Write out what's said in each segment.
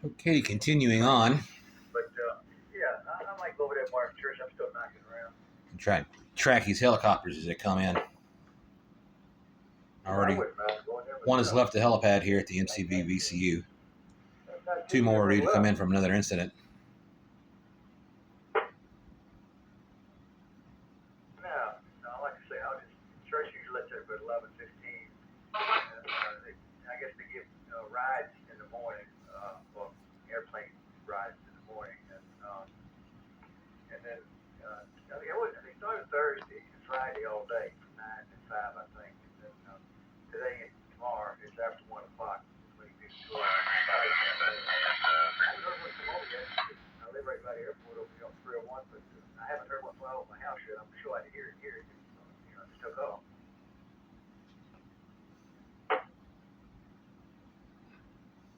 Okay, continuing on. But yeah, I might go over there to Martin Church. I'm still knocking around. Try and track these helicopters as they come in. Already, one has left the helipad here at the MCV VCU. Two more are due to come in from another incident. No, like I say, church usually lets it about 11:15. I guess they give rides in the morning, well, airplane rides in the morning, and then they started Thursday and Friday all day from 9 to 5, I think. And then today and tomorrow it's after 1 o'clock between 2 and 5. I haven't heard what's come over yet. I live right by the airport over here on 301, but I haven't heard what's out of my house yet. I'm sure I'd hear it here. It just took off.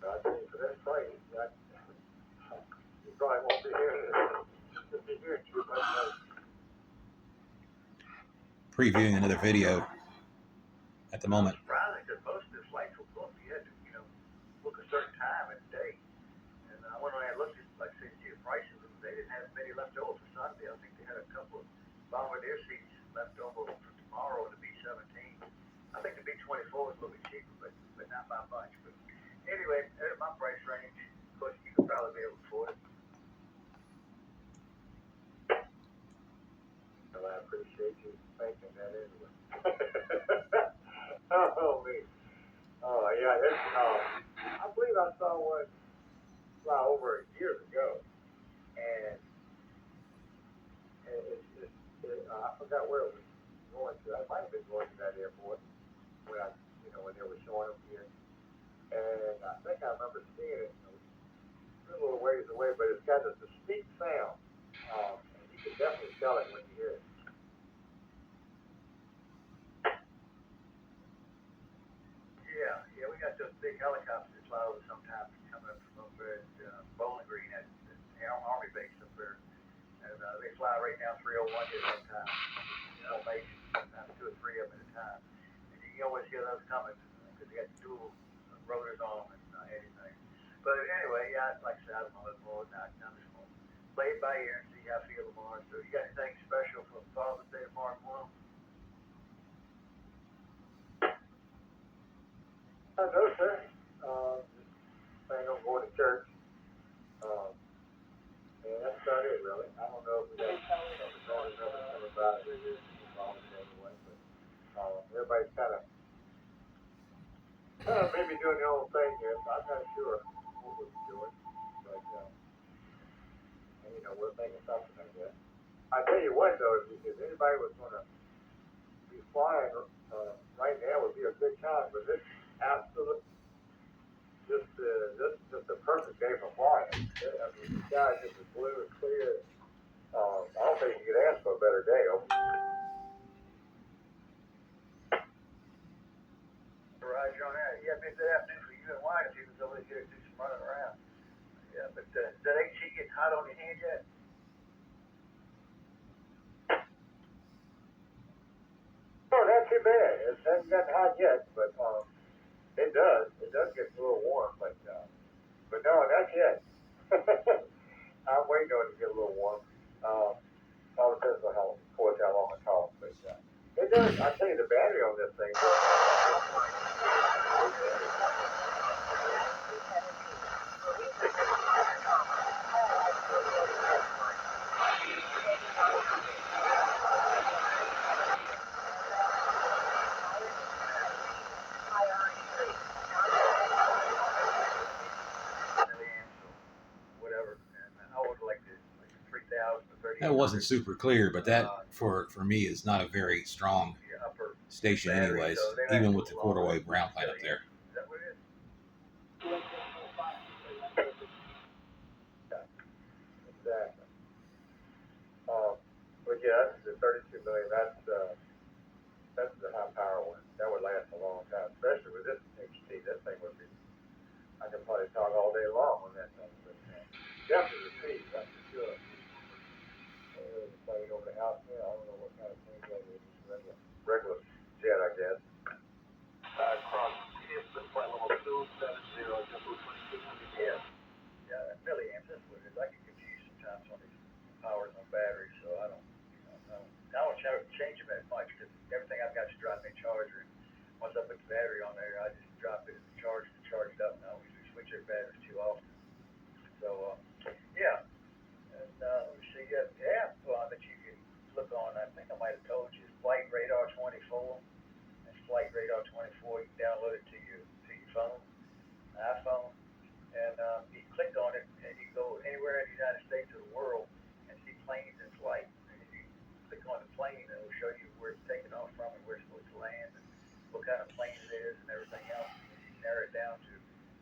I think for this price, you probably won't be here too much. Previewing another video at the moment. Surprising because most of the flights were booked. You had to, book a certain time and day. And I went around and looked at, like, see the prices. They didn't have many left over for Sunday. I think they had a couple of Bombardier seats left over for tomorrow in the B-17. I think the B-24 was a little bit cheaper, but not by much. But anyway, at my price range, of course, you could probably be able to afford it. Well, I appreciate you thinking that anyway. Oh, me. Oh, yeah, I believe I saw one fly over years ago, and I forgot where it was going to. I might have been going to that airport when when they were showing them here, and I think I remember seeing it. It was a little ways away, but it's got this distinct sound, and you can definitely tell it when you hear it. Yeah, we got those big helicopters that fly over sometimes coming up from over at Bowling Green at the Army base up there. And they fly right down 301 here sometimes. Maybe sometimes 2 or 3 of them at a time. And you can always hear those coming because they got dual rotors on them and anything. But anyway, yeah, like I said, I don't know more than that. I'm just going to play it by ear and see how I feel tomorrow. So you got anything special for Father's Day tomorrow morning? No, sir. Just planning on going to church. And that's about it, really. I don't know if we got something about it anyway, but everybody's kind of maybe doing their own thing here, so I'm not sure what we'll be doing. But, we're thinking something, I guess. I tell you what, though, if anybody was going to be flying right now, would be a good time, but this absolute. This is just a perfect day for flying. I mean, the sky is just as blue and clear. I don't think you could ask for a better day. Roger on that. Yeah, maybe good afternoon for you and Wyatt. He was over here to do some running around. Yeah, but is that HC getting hot on your hand yet? No, not too bad. It hasn't gotten hot yet, but it does. It does get a little warm, but no, not yet. I'm waiting on it to get a little warm. All depends on how, of course, how long it talks. But it does. I tell you, the battery on this thing. That wasn't super clear, but that for me is not a very strong station anyways, even with the quarter wave ground plane up there. Exactly. But yeah, that's the 32 million. That's the high power one. That would last a long time, especially with this HT. That thing would be. I could probably talk all day long on that thing. But definitely the speed, that's for sure. Plane over the house here. I don't know what kind of plane that is. Regular jet, I guess. Cross is the flight level 270.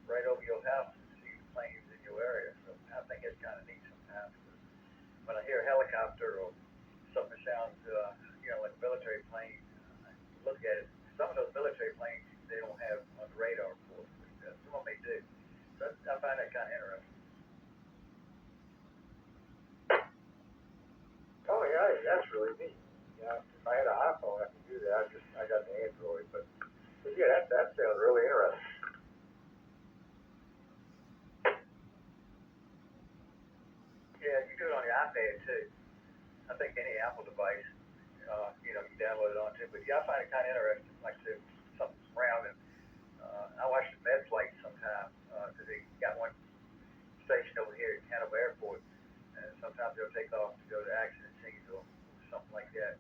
right over your house and see the planes in your area. So I think it's kind of neat sometimes. When I hear a helicopter or something that sounds, like a military plane, I look at it. Some of those military planes they don't have on the radar, of course, but some of them they do. So I find that kind of interesting. Oh yeah, that's really neat. Yeah, if I had an iPhone, I could do that. I got the Android, but yeah, that sounds really interesting. Yeah, you do it on your iPad too. I think any Apple device, you download it onto. But yeah, I find it kind of interesting, like to something's around and I watch the med flights sometimes because they got one station over here at Hanover Airport, and sometimes they'll take off to go to accident scenes or something like that.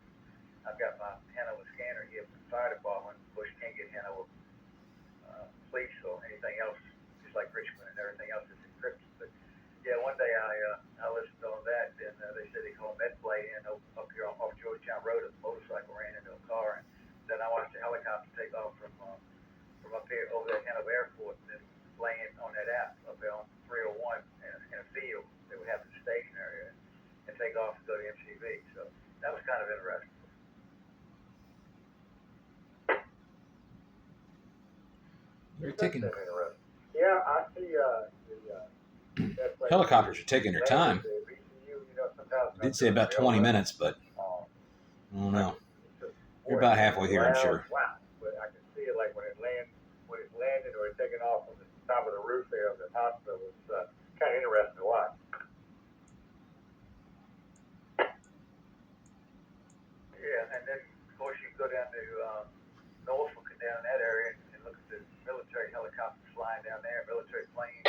I've got my Hanover scanner here from the fire department. Of course, you can't get Hanover police or anything else, just like Richmond and everything else is encrypted. But yeah, one day I listened on that, and they said they called med flight in up here off Georgetown Road. A motorcycle ran into a car, and then I watched the helicopter take off from up here over at Hanover Airport and then land on that app up there on 301 in a field that we have in the station area and take off and go to MCV. So that was kind of interesting. They're taking Yeah, I see. helicopters are taking their time. It did say about 20 minutes, but I don't know. You're about halfway here, I'm sure. Wow, but I can see it like when it's landing or it's taking off from the top of the roof there of the hospital. It's kind of interesting to watch. Yeah, and then of course you go down to Norfolk and down in that area and look at the military helicopters flying down there, military planes.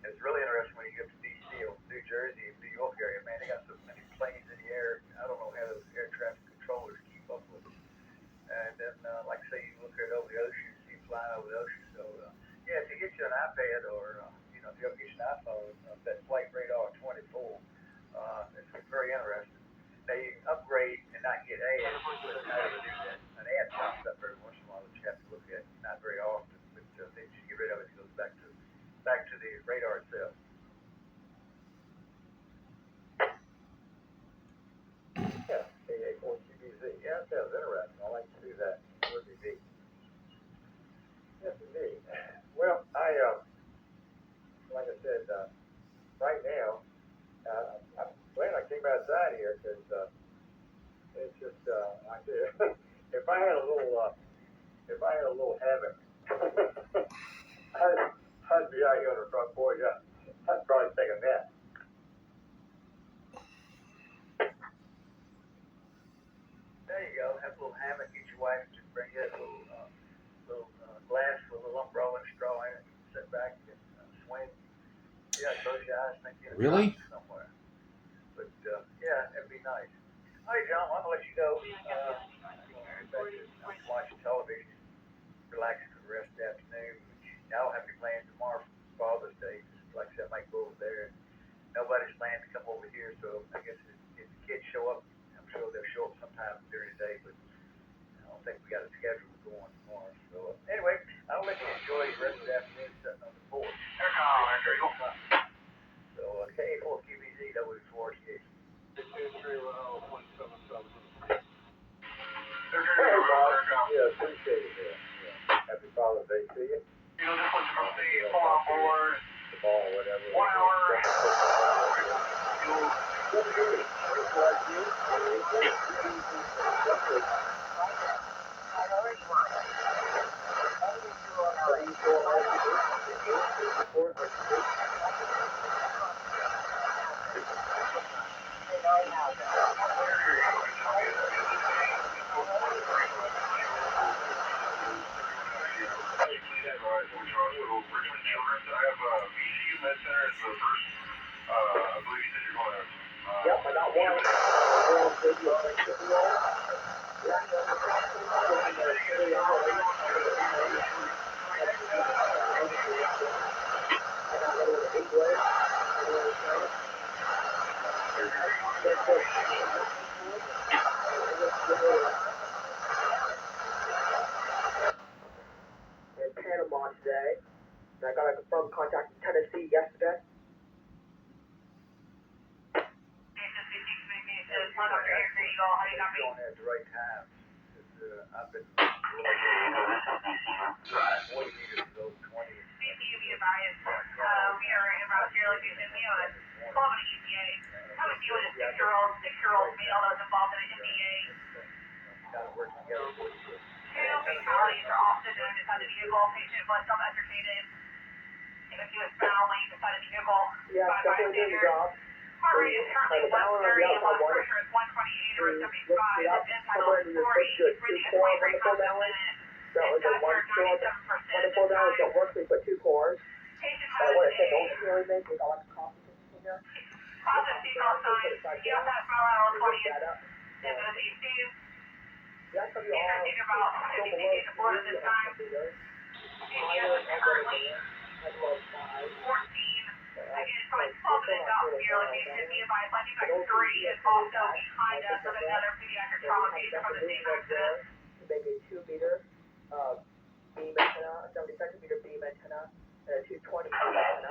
And it's really interesting when you get to DC or New Jersey and New York area. Man, they got so many planes in the air. I don't know how those air traffic controllers keep up with it. And then, like I say, you look at it over the ocean, you flying over the ocean. So, yeah, if you get you an iPad or, if you ever get you an iPhone, that Flight Radar 24, it's very interesting. They upgrade and not get ads, but how do you do that? An ad pops up every once in a while that you have to look at, not very often, but they just get rid of it. It goes back to the radar itself. Yeah, KA4QBZ. Yeah, that sounds interesting. I like to do that. It would be neat. Yes, indeed. Well, like I said, right now, I'm glad I came outside here because it's just, I said, if I had a little habit, I'd be out here on the front porch. I'd probably take a nap. There you go. Have a little hammock. Get your wife to bring you a little glass with a little umbrella and straw in it. Sit back and swing. Yeah, close your eyes, think you're in a Really? somewhere. But yeah, it'd be nice. All right, John. I'm gonna let you go. Watch television, relax for the rest of the afternoon. I don't have any plans tomorrow for Father's Day. Like I said, I might go over there. Nobody's planning to come over here, so I guess if the kids show up, I'm sure they'll show up sometime during the day. But I don't think we got a schedule going tomorrow. So anyway, I'll let you enjoy the rest of the afternoon sitting on the porch. So KA4QBZ, that was 4K. 2310177. Hey, Bob. Yeah, appreciate it. Yeah. Happy Father's Day to you. This one's from the pull on board. The ball or whatever. 1 hour. Richmond Children's. I have VCU Med Center as the first. I believe you said you're going to. Yep, I got one. In Panama today. And I got a confirmed contact in Tennessee yesterday. Going at the right time. I've been right. 40 meters to go 20. CCUB advised, we are in route to your location. We have a 12 EPA. How would deal with a 6-year-old male that was involved in an MVA? Two fatalities are often known inside the vehicle. Patient was self-extricated. He was found laying beside the vehicle by a bystander. Heart rate is currently 130 and blood pressure is 128 over 75. His end-tidal is 40. He's breathing at 23 times a minute. That was a one short. On the 4 hours don't work, we put 2 cores. Patient I has want to say a don't hear anything, we got like coffee in there. positive seatbelt signs. He also has bilateral 20th MVA. That's gonna be These are all. taken about 50 feet to board at this time. CPS is currently 14. Again, it's probably 12 minutes out from your location. Be advised, Lucky Back 3 is also behind us with another pediatric trauma patient from the same accident. To make a 2-meter beam antenna, a 70-centimeter beam antenna, and a 220 antenna. Go ahead.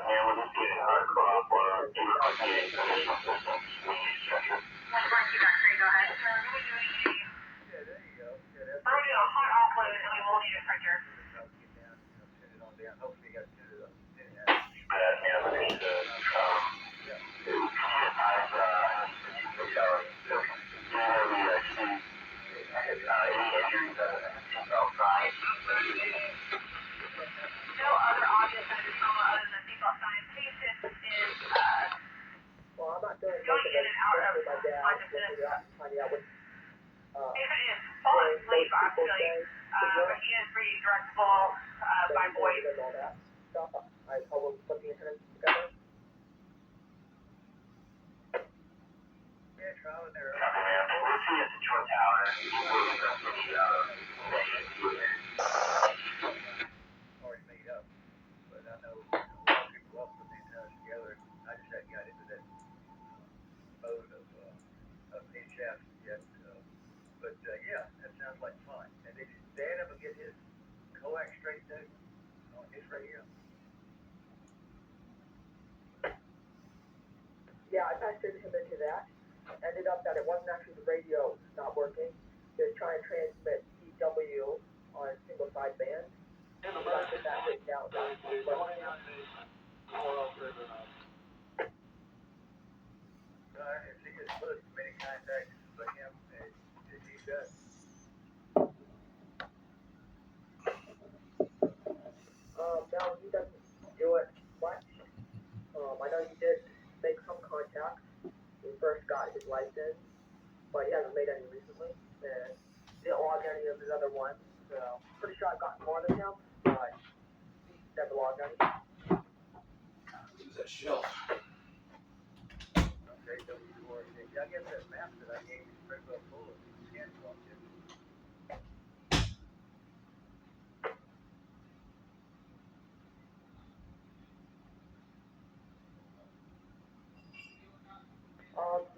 We're doing a hot offload and we will need a printer. Hopefully you got two of them. No other obvious signs of trauma other than the seatbelt sign. Patient is Well, I'm not doing going in and out of my dad. consciousness. Finding out what. Patient is falling asleep actually, but he is pretty directable by voice. And all that stuff. I told him to put the antennas together. Yeah, trial in there. Already made up, but I know a lot of people love putting the antennas together. I just hadn't got into that mode of in-shaft yet. But yeah, that sounds like fun. And did Dad ever get his coax straightened out on his radio? Yeah, I tested him into that. Ended up that it wasn't actually the radio not working. They were trying to transmit CW on a single side band. And the rest of that written down. If he has put many contacts for him, he does. No, he doesn't do it much. I know he did make some contacts when he first got his license, but he hasn't made any recently. And didn't log any of his other ones. So pretty sure I've gotten more than him, but he's never logged any. Use that shelf. Okay, I guess that map that I gave you is pretty well full of skin swatches.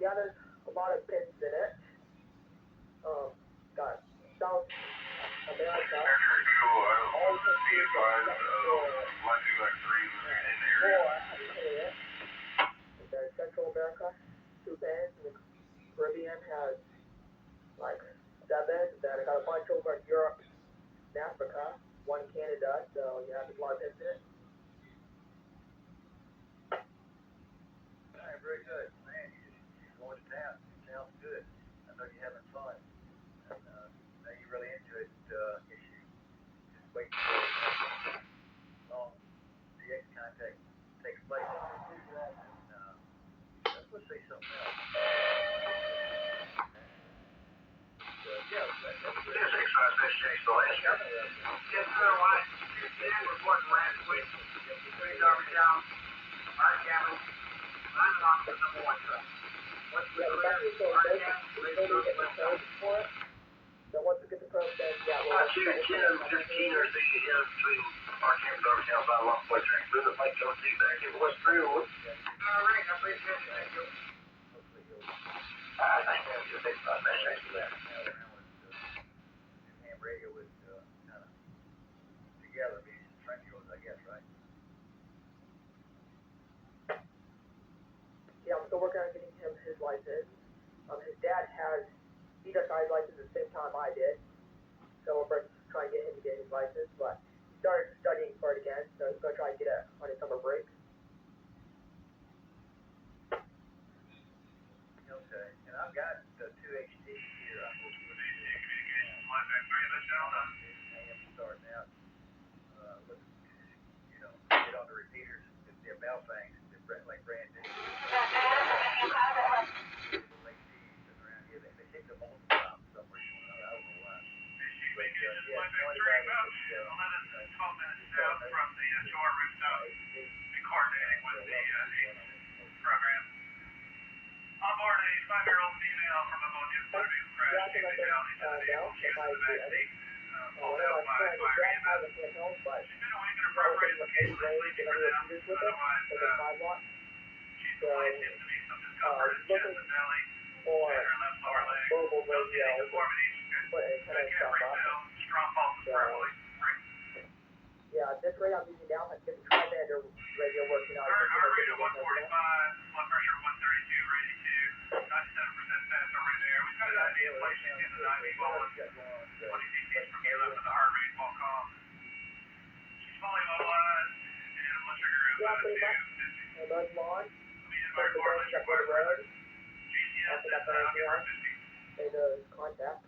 Yeah, there's a lot of pins in it. Got South America. All there's Central America, 2 pins, and the Caribbean has like 7. Then I got a bunch over in Europe and Africa, 1 in Canada, so yeah, there's a lot of pins in it. All right, very good. Man, you're going to town. It sounds good. I know you're having fun. And now you really into it. You should just wait for long the X contact takes place. And let's say something else. Yeah, that's good. Yes, sir. Why? Reporting last week. Three garbage down. Our cabin. I'm off the number 1 truck. Once we clear our cabin, we're going to get for it. So once we get the probe, then yeah, we'll about 2, 10, 15 or 60 here between our cabin and garbage down by a lot of place. Through the pipe, don't see back in West Greenwood. All right, I appreciate it. Thank you. I think that's just a message for that. Ham radio was kind of together, meaning friend yours, I guess, right? license. His dad he just got his license at the same time I did. So we're both trying to get him to get his license, but he started studying for it again, so he's going to try and get it on his summer break. Okay, and I've got the 2HT here. I'm looking at starting out, get on the repeaters, the bell things, like brand new. Like these around here, they take the multiple somewhere. I don't know why. But, yeah, 12 minutes south from the tour rooftop, and coordinating with the program. On board a 5-year-old female from a motor vehicle crash, she fatalities in the vehicle. She was in the back seat, pulled out by fire EMS. She's been awake and appropriate occasionally sleeping for them. Otherwise, she's complained seems to be some discomfort in chest and belly, and her left lower leg. Rotating deformities, can't refill, strong pulses verbally. Yeah, this rate I'm using now has been Tri-Bander radio working out. Heart rate of 145, blood pressure 132, 82, 97% fast over there. We've got an IV inflation in the IV bolus. 20 cc's per kilo for the heart rate while calm. She's fully mobilized and a blood sugar of 250. Buzz Lawn. Immediate vital force required further. GCS is occupied 50. Say the contact.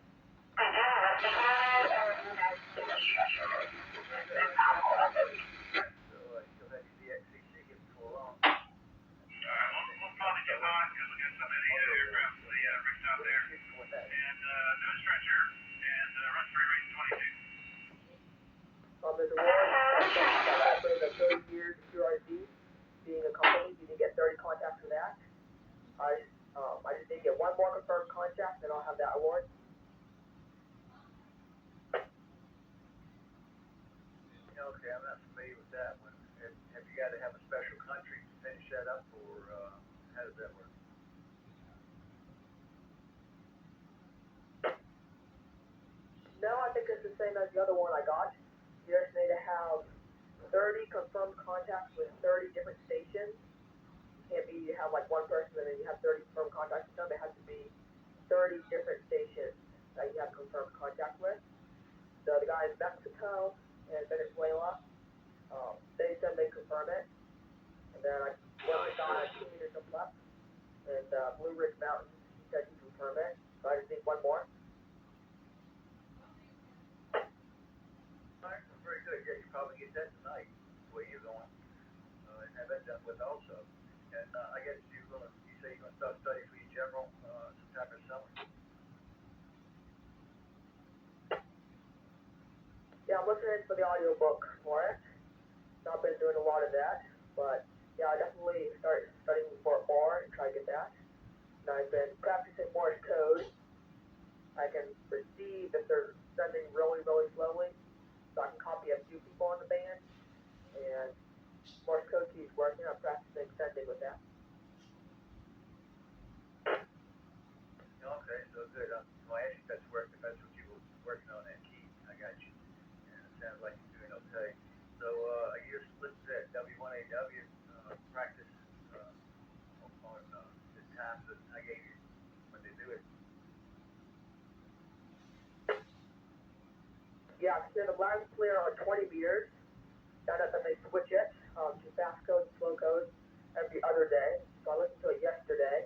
We'll probably get on because we got so many aircraft the rooftop there. And no stretcher and run-free rate 22. There's a award for the 30 years QRZ being a company. You can get 30 contacts for that. I just need to get one more confirmed contact, then I'll have that award. Okay, I'm not familiar with that one. Have you got to have a special country to finish that up, or how does that work? No, I think it's the same as the other one I got. You just need to have 30 confirmed contacts with 30 different stations. It can't be you have like one person and then you have 30 confirmed contacts with them. It has to be 30 different stations that you have confirmed contact with. So the guys in Mexico and Venezuela, they said they confirm it. And then I went with Don at 2 meters of left. And Blue Ridge Mountain, he said he confirmed it. So I just need one more. All right, well, very good. Yeah, you probably get that tonight, the way you're going, and have that done with also. And I guess you say you're going to start studying for your general sometime this summer. Yeah, I'm listening for the audiobook for it. Not been doing a lot of that, but yeah, I definitely start studying for it more and try to get that. And I've been practicing Morse code. I can perceive if they're sending really, really slowly, so I can copy a few people on the band. And Morse code keeps working. I'm practicing sending with that. Okay, so good. Well, I asked you if that's working. That's what you were working on, that key. I got you. And it sounds like you're doing okay. So you're split that W1AW practice on the times that I gave you when they do it. Yeah, I can the line clear on 20 meters. Now that they switch it to fast code and slow code every other day. So I listened to it yesterday,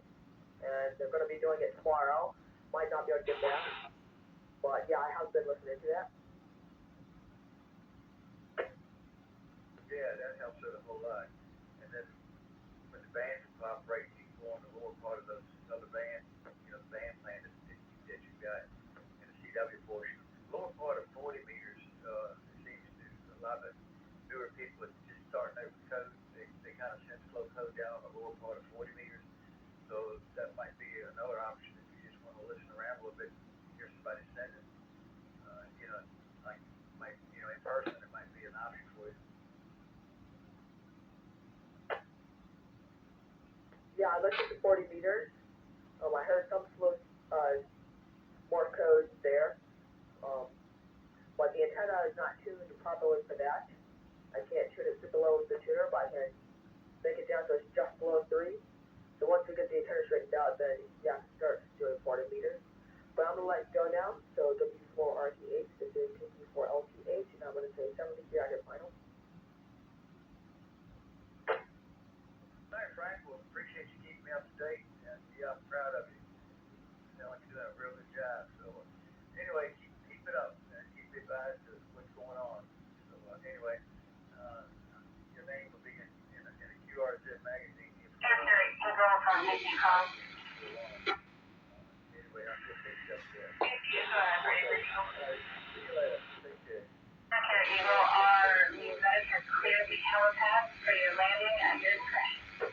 and they're going to be doing it tomorrow. Might not be able to get that, but yeah, I have been listening to that. Yeah, that helps it a whole lot. And then when the bands operate, you can go on the lower part of those other bands, the band plan that you've got in the CW portion. Lower part of 40 meters, it seems to a lot of newer people that just starting out with code, they kind of send slow code down on the lower part of 40 meters. So that might be another option if you just want to listen around a little bit, hear somebody sending. In person, it might be an option for you. Yeah, I listened to 40 meters. I heard some slow Morse code there, but the antenna is not tuned properly for that. I can't tune it super low with the tuner, but I can make it down so it's just below 3. So once we get the antenna straightened out, then yeah, pass for your landing at your discretion.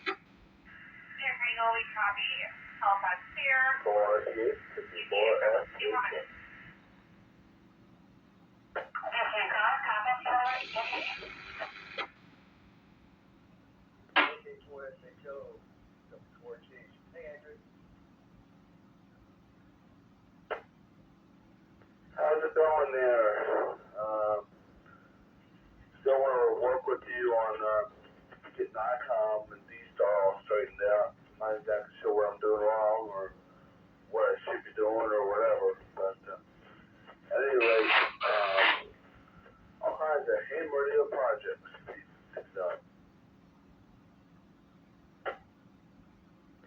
Tango, we copy. All pass clear. 4 How's it going there? Still want to work with you on getting ICOM and D-Star all straightened out. Not exactly sure what I'm doing wrong or what I should be doing or whatever. But at any rate, all kinds of ham radio projects picked up.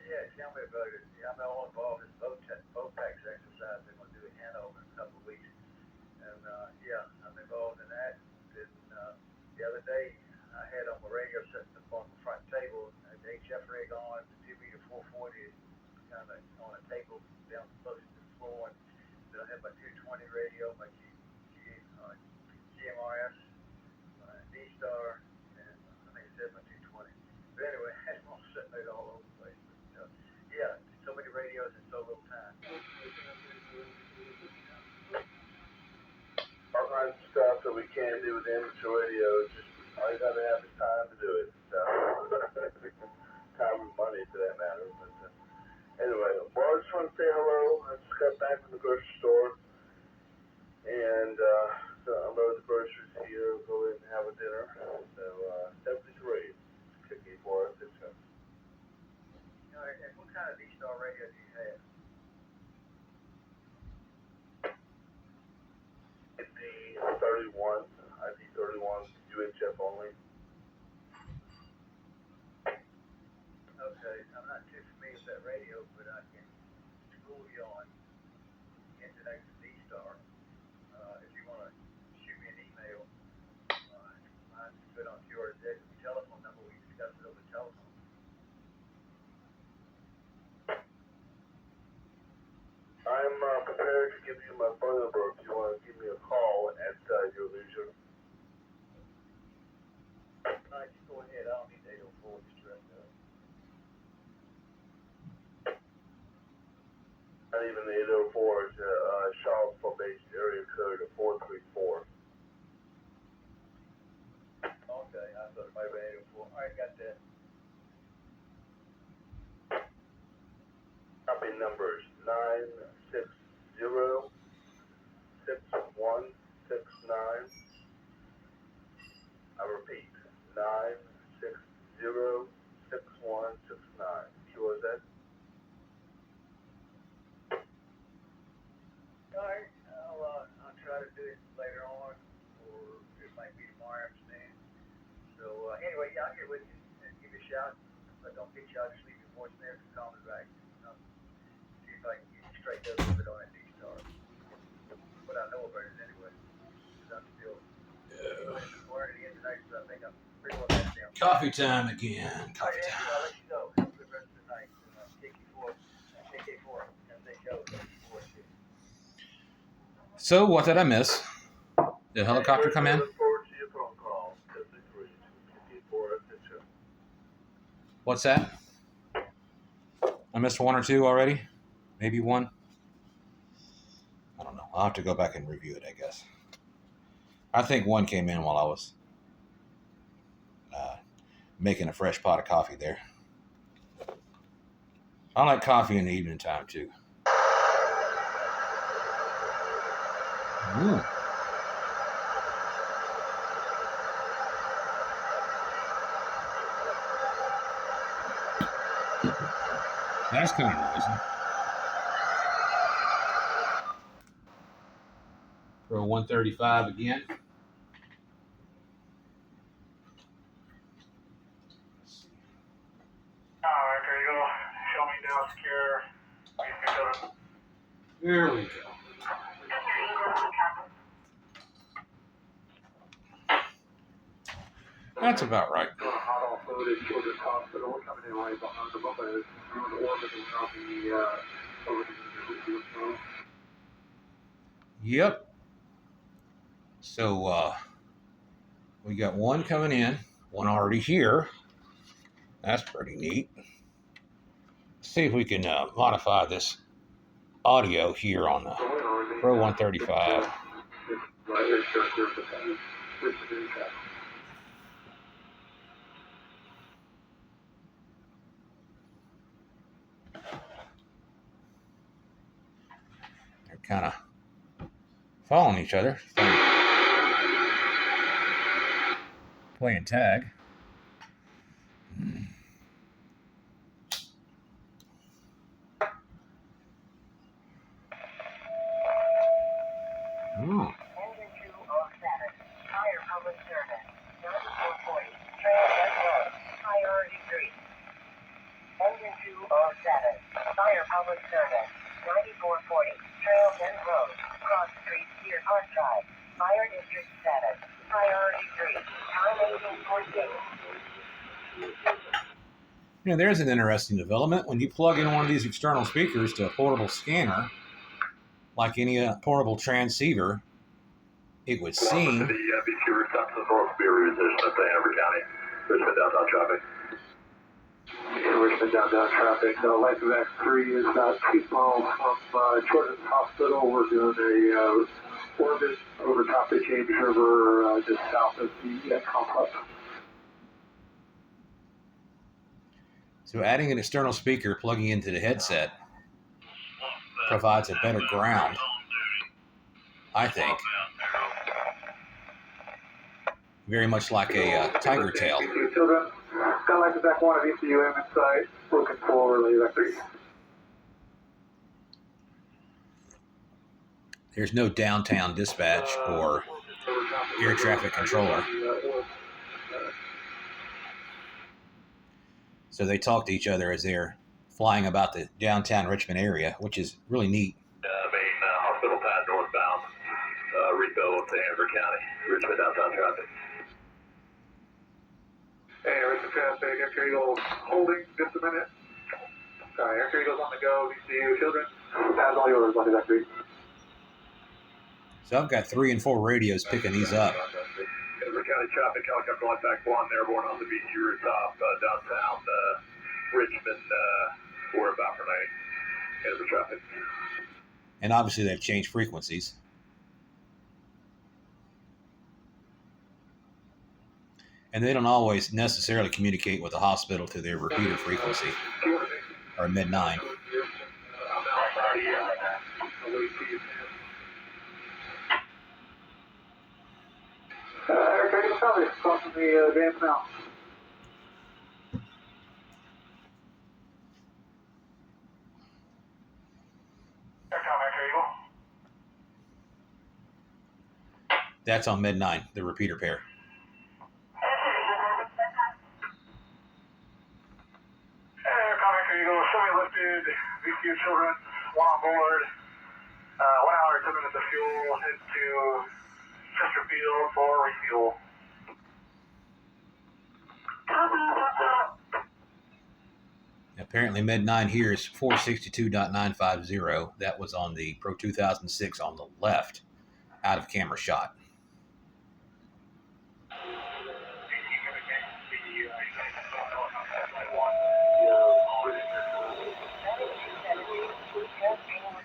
Yeah, tell me about it. Yeah, I'm all involved in VOPEX exercise they're going to do in Hanover in a couple of weeks. And yeah, I'm involved in that. And the other day, I had on my radio sitting up on the front table, the HF rig on, the 2-meter 440 kind of on a table down close to the floor. And then I had my 220 radio, my GMRS, D-Star, and I think it said my 220. But anyway, I had them all sitting there all over the place. But yeah, so many radios in so little time. All kinds of stuff that we can do with amateur radios. Just all you gotta have is time to do it. So time and money for that matter. But anyway, well, I just want to say hello. I just got back from the grocery store, and so I loaded the groceries here. Go in and have a dinner. So 73 cookie for us. It's all right. And what kind of D-Star radio do you have? ID31, ID31 UHF only. Okay, I'm not too familiar with that radio, but I can school you on internet D-Star. If you want to shoot me an email, mine's good on yours. There's the telephone number. We discussed it over the telephone. I'm prepared to give you my phone number if you want to give me a call at your leisure. Just go ahead. I don't need 804 just right now. Not even the 804 is Charlottesville-based area code of 434. Okay, I thought it might be 804. All right, got that. Copy numbers 960-6169. I repeat, 960-6169. Sure is that? Alright, I'll try to do it later on, or it might be tomorrow afternoon. So, anyway, yeah, I'll get with you and give you a shout. If I don't get you, I'll just leave you a voicemail and call me back. See if I can get you straight up with it on that D-Star. What I know about it anyway. Because I'm still learning the ins and outs, so I think I'm pretty well head down. Coffee time again. Coffee time. I'll let you go. Have a good rest of the night. KK4, as they go. So, what did I miss? Did a helicopter come in? Look forward to your phone call. What's that? I missed one or two already? Maybe one? I don't know. I'll have to go back and review it, I guess. I think one came in while I was making a fresh pot of coffee there. I like coffee in the evening time, too. Ooh. That's kind of noisy. Throw 135 again. Alright, there you go. Show me now, secure. There we go. That's about right. Hot offloaded Children's Hospital coming in right behind them up as the orbit around the Yep. So, We got one coming in, one already here. That's pretty neat. Let's see if we can modify this audio here on the Pro 135. They're kind of following each other, playing tag. Engine 207, Fire Public Service, 9440, Trail Head Road, Priority 3. Engine 207, Fire Public Service, 9440, Trail Head Road, Cross Street, Deer Park Drive, Fire District 7, Priority 3, time 1848. You know, there's an interesting development. When you plug in one of these external speakers to a portable scanner, like any portable transceiver, it would seem. The BQ rooftops of North Beer revision of Hanover County. Richmond downtown traffic. Richmond downtown traffic. Life of X3 is about 2 miles from Children's Hospital. We're doing a orbit over top the James River, just south of the complex. So adding an external speaker plugging into the headset provides a better ground, I think. Very much like a tiger tail. Children, got like the back one of ECU inside, looking for electric. There's no downtown dispatch or air traffic controller. So they talk to each other as they're flying about the downtown Richmond area, which is really neat. Main hospital pad northbound, refill to Hanover County, Richmond downtown traffic. Hey, Richmond traffic, Air Eagle holding just a minute. Sorry, Air Eagle's on the go, VCU children. That's all yours, Lucky Victory. So I've got 3 and 4 radios picking these up. Hanover County traffic, helicopter line back 1, airborne on the VCU rooftop, downtown Richmond, we're about for night. Hanover traffic. And obviously they've changed frequencies. And they don't always necessarily communicate with the hospital to their repeater frequency, or mid-9. Air Eagle traffic, crossing the dam now. That's on mid-9, the repeater pair. Eagle, semi-lifted, VCU children, one on board, 1 hour, 10 minutes of fuel, head to Chesterfield for refuel. Apparently mid-9 here is 462.950. That was on the Pro 2006 on the left, out of camera shot.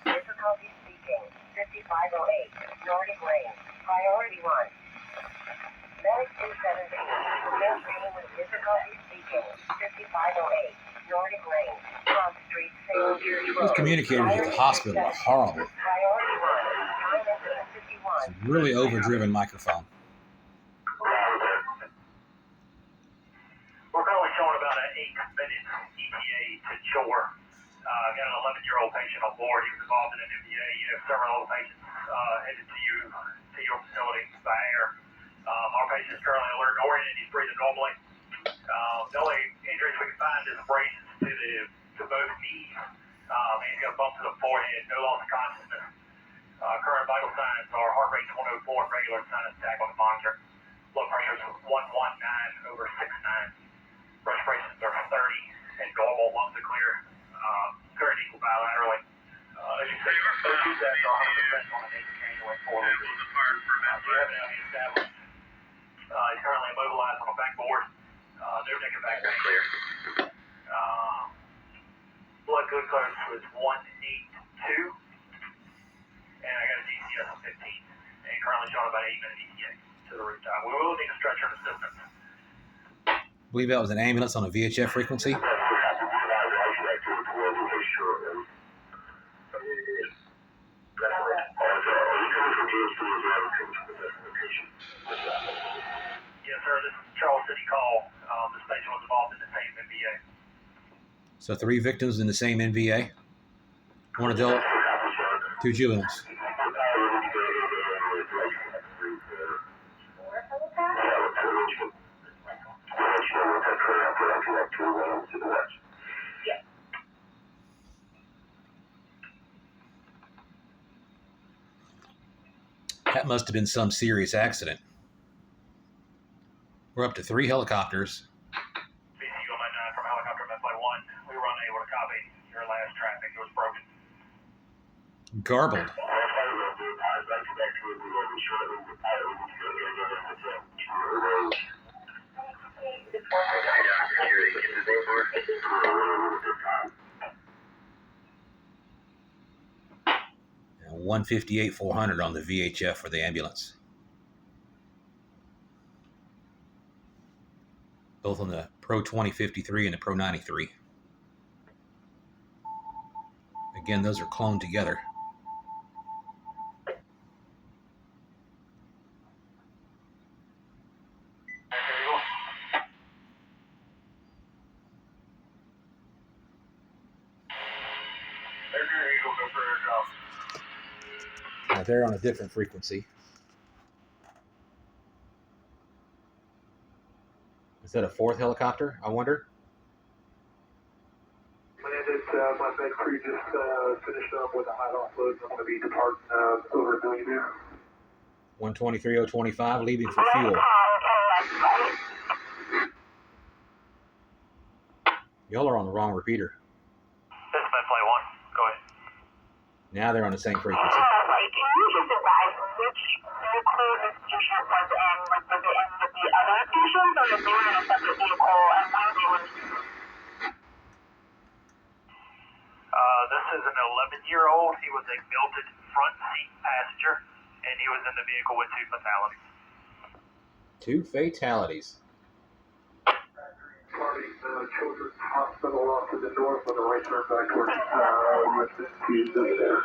Difficulty speaking, 5508, Nordic Lane, Priority 1. Medic 217, training with difficulty speaking, 5508, Nordic Lane, Cross Street, Salem, Jersey Road. Those communicators at the hospital are horrible. Priority 1, time 51. It's a really overdriven microphone. We're currently showing about an 8-minute ETA to shore. Got an 11-year-old patient on board. He was involved in an MVA. You have several other patients headed to your facility by air. Our patient is currently alert and oriented. He's breathing normally. The only injuries we can find is abrasions to both knees. He's got a bump to the forehead, no loss of consciousness. Current vital signs are heart rate 104 and regular sinus attack on the monitor. Blood pressure is 119/69. Respirations are 30 and normal. Lungs are clear. Current equal bilaterally. As you say, those two sets are 100% on the nasal cannula going forward. Do you have any established? He's currently Their neck and back are clear. Blood glucose was 182, and I got a DCS of 15, and currently showing about 8-minute ETA to the rooftop. We will need a stretcher and assistance. I believe that was an ambulance on a VHF frequency. Yes, sir. This is Charles City Call. This patient was involved in the same MVA. So 3 victims in the same NVA. 1 adult, 2 juveniles. That must have been some serious accident. We're up to 3 helicopters. VCU 99 from helicopter Flight 1. We were unable to copy your last traffic. It was broken. Garbled. And 158-400 on the VHF for the ambulance. Both on the Pro 2053 and the Pro 93. Again, those are cloned together. Now they're on a different frequency. Is that a 4th helicopter, I wonder? My med crew just finished up with a hot offload. I'm going to be departing over a million here. 123-025, leaving for fuel. Y'all are on the wrong repeater. This is Flight 1. Go ahead. Now they're on the same frequency. Can you just advise which crew this patient was in? Like, was it in with the other patients, or was they were in a separate vehicle and when they were? This is an 11-year-old. He was a belted front seat passenger, and he was in the vehicle with 2 fatalities. 2 fatalities. Children's Hospital off to the north on the right turn back towards there.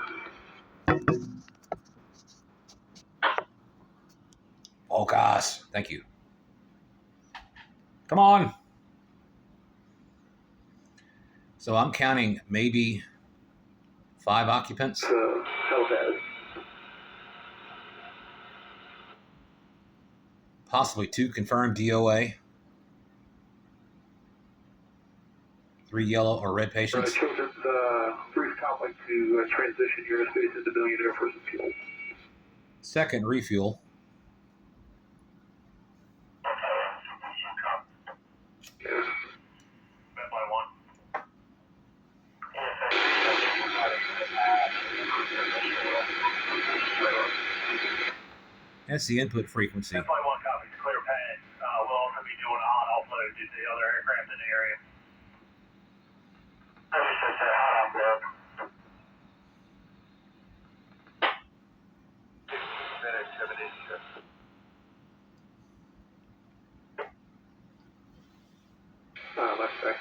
Oh, gosh. Thank you. Come on. So I'm counting maybe 5 occupants. Possibly 2 confirmed DOA. 3 yellow or red patients. Children's brief topic to transition your space into Million Air Force fuel. Second refuel. That's the input frequency. Flight 1 copies, clear pad. We'll also be doing a hot offload due to the other aircraft in the area. Left back.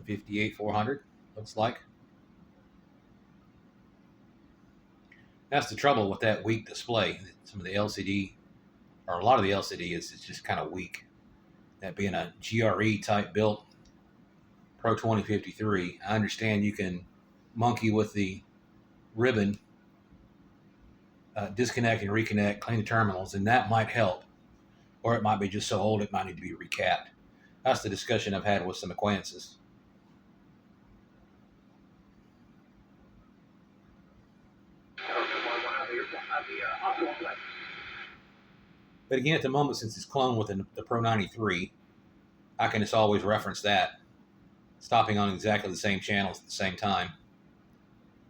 158 400 looks like. That's the trouble with that weak display. Some of the LCD, or a lot of the LCD is just kind of weak. That being a GRE type built Pro 2053, I understand you can monkey with the ribbon, disconnect and reconnect, clean the terminals, and that might help. Or it might be just so old it might need to be recapped. That's the discussion I've had with some acquaintances. But again, at the moment, since it's cloned with the Pro 93, I can just always reference that, stopping on exactly the same channels at the same time.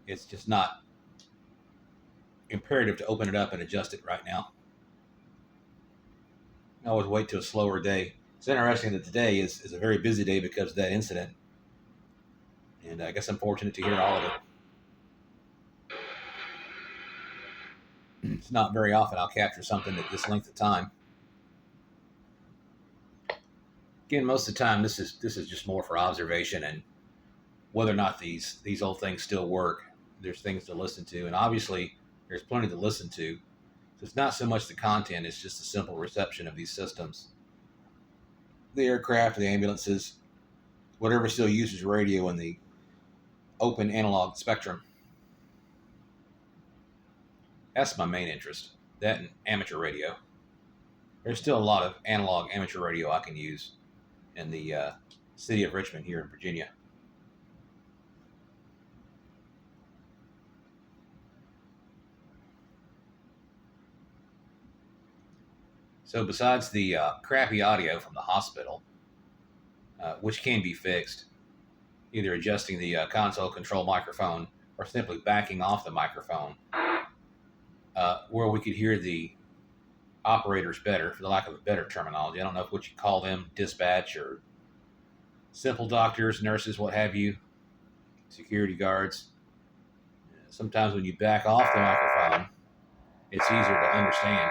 It's just not imperative to open it up and adjust it right now. I always wait till a slower day. It's interesting that today is a very busy day because of that incident. And I guess I'm fortunate to hear all of it. It's not very often I'll capture something at this length of time. Again, most of the time this is just more for observation and whether or not these old things still work. There's things to listen to, and obviously there's plenty to listen to. So it's not so much the content, it's just the simple reception of these systems. The aircraft, the ambulances, whatever still uses radio in the open analog spectrum. That's my main interest, that and amateur radio. There's still a lot of analog amateur radio I can use in the city of Richmond here in Virginia. So besides the crappy audio from the hospital, which can be fixed, either adjusting the console control microphone or simply backing off the microphone, where we could hear the operators better, for the lack of a better terminology. I don't know what you call them, dispatch or simple doctors, nurses, what have you, security guards. Sometimes when you back off the microphone, it's easier to understand.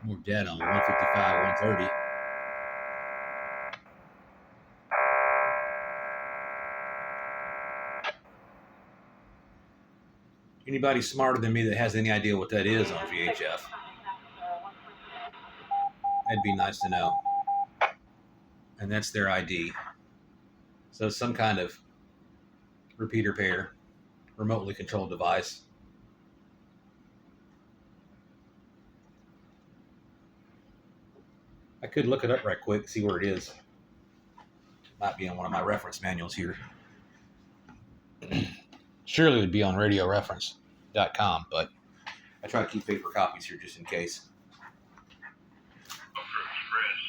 More data on 155, 130. Anybody smarter than me that has any idea what that is on VHF? That'd be nice to know. And that's their ID. So some kind of repeater pair, remotely controlled device. I could look it up right quick, see where it is. Might be in one of my reference manuals here. Surely it would be on radioreference.com, but I try to keep paper copies here just in case. Express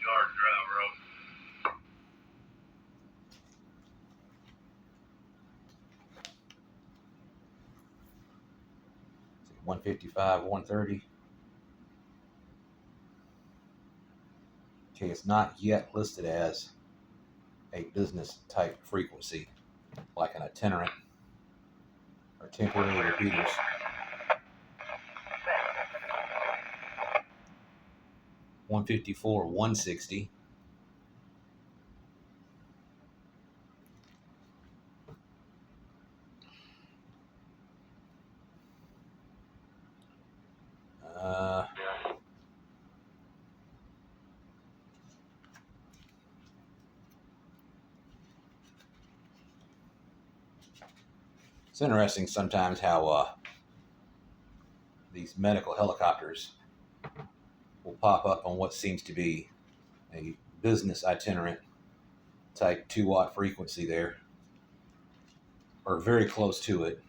yard driver. 155, 130. Okay, it's not yet listed as a business type frequency, like an itinerant or temporary repeaters. .154, 160. It's interesting sometimes how these medical helicopters will pop up on what seems to be a business itinerant type 2-watt frequency there, or very close to it.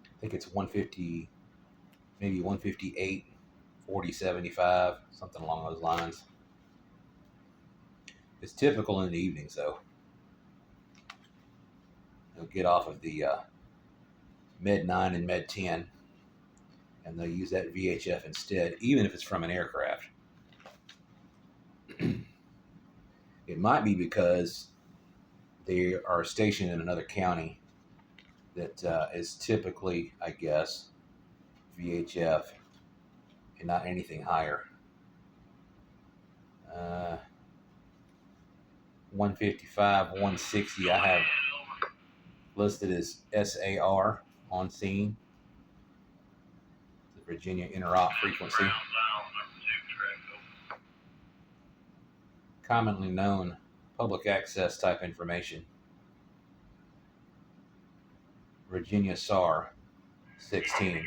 I think it's 150, maybe 158, 4075, something along those lines. It's typical in the evenings though. They'll get off of the Med 9 and Med 10 and they'll use that VHF instead, even if it's from an aircraft. It might be because they are stationed in another county that is typically, I guess, VHF and not anything higher. Uh, 155, 160, I have listed as SAR on scene, the Virginia Interop frequency. Commonly known public access type information. Virginia SAR 16. Okay,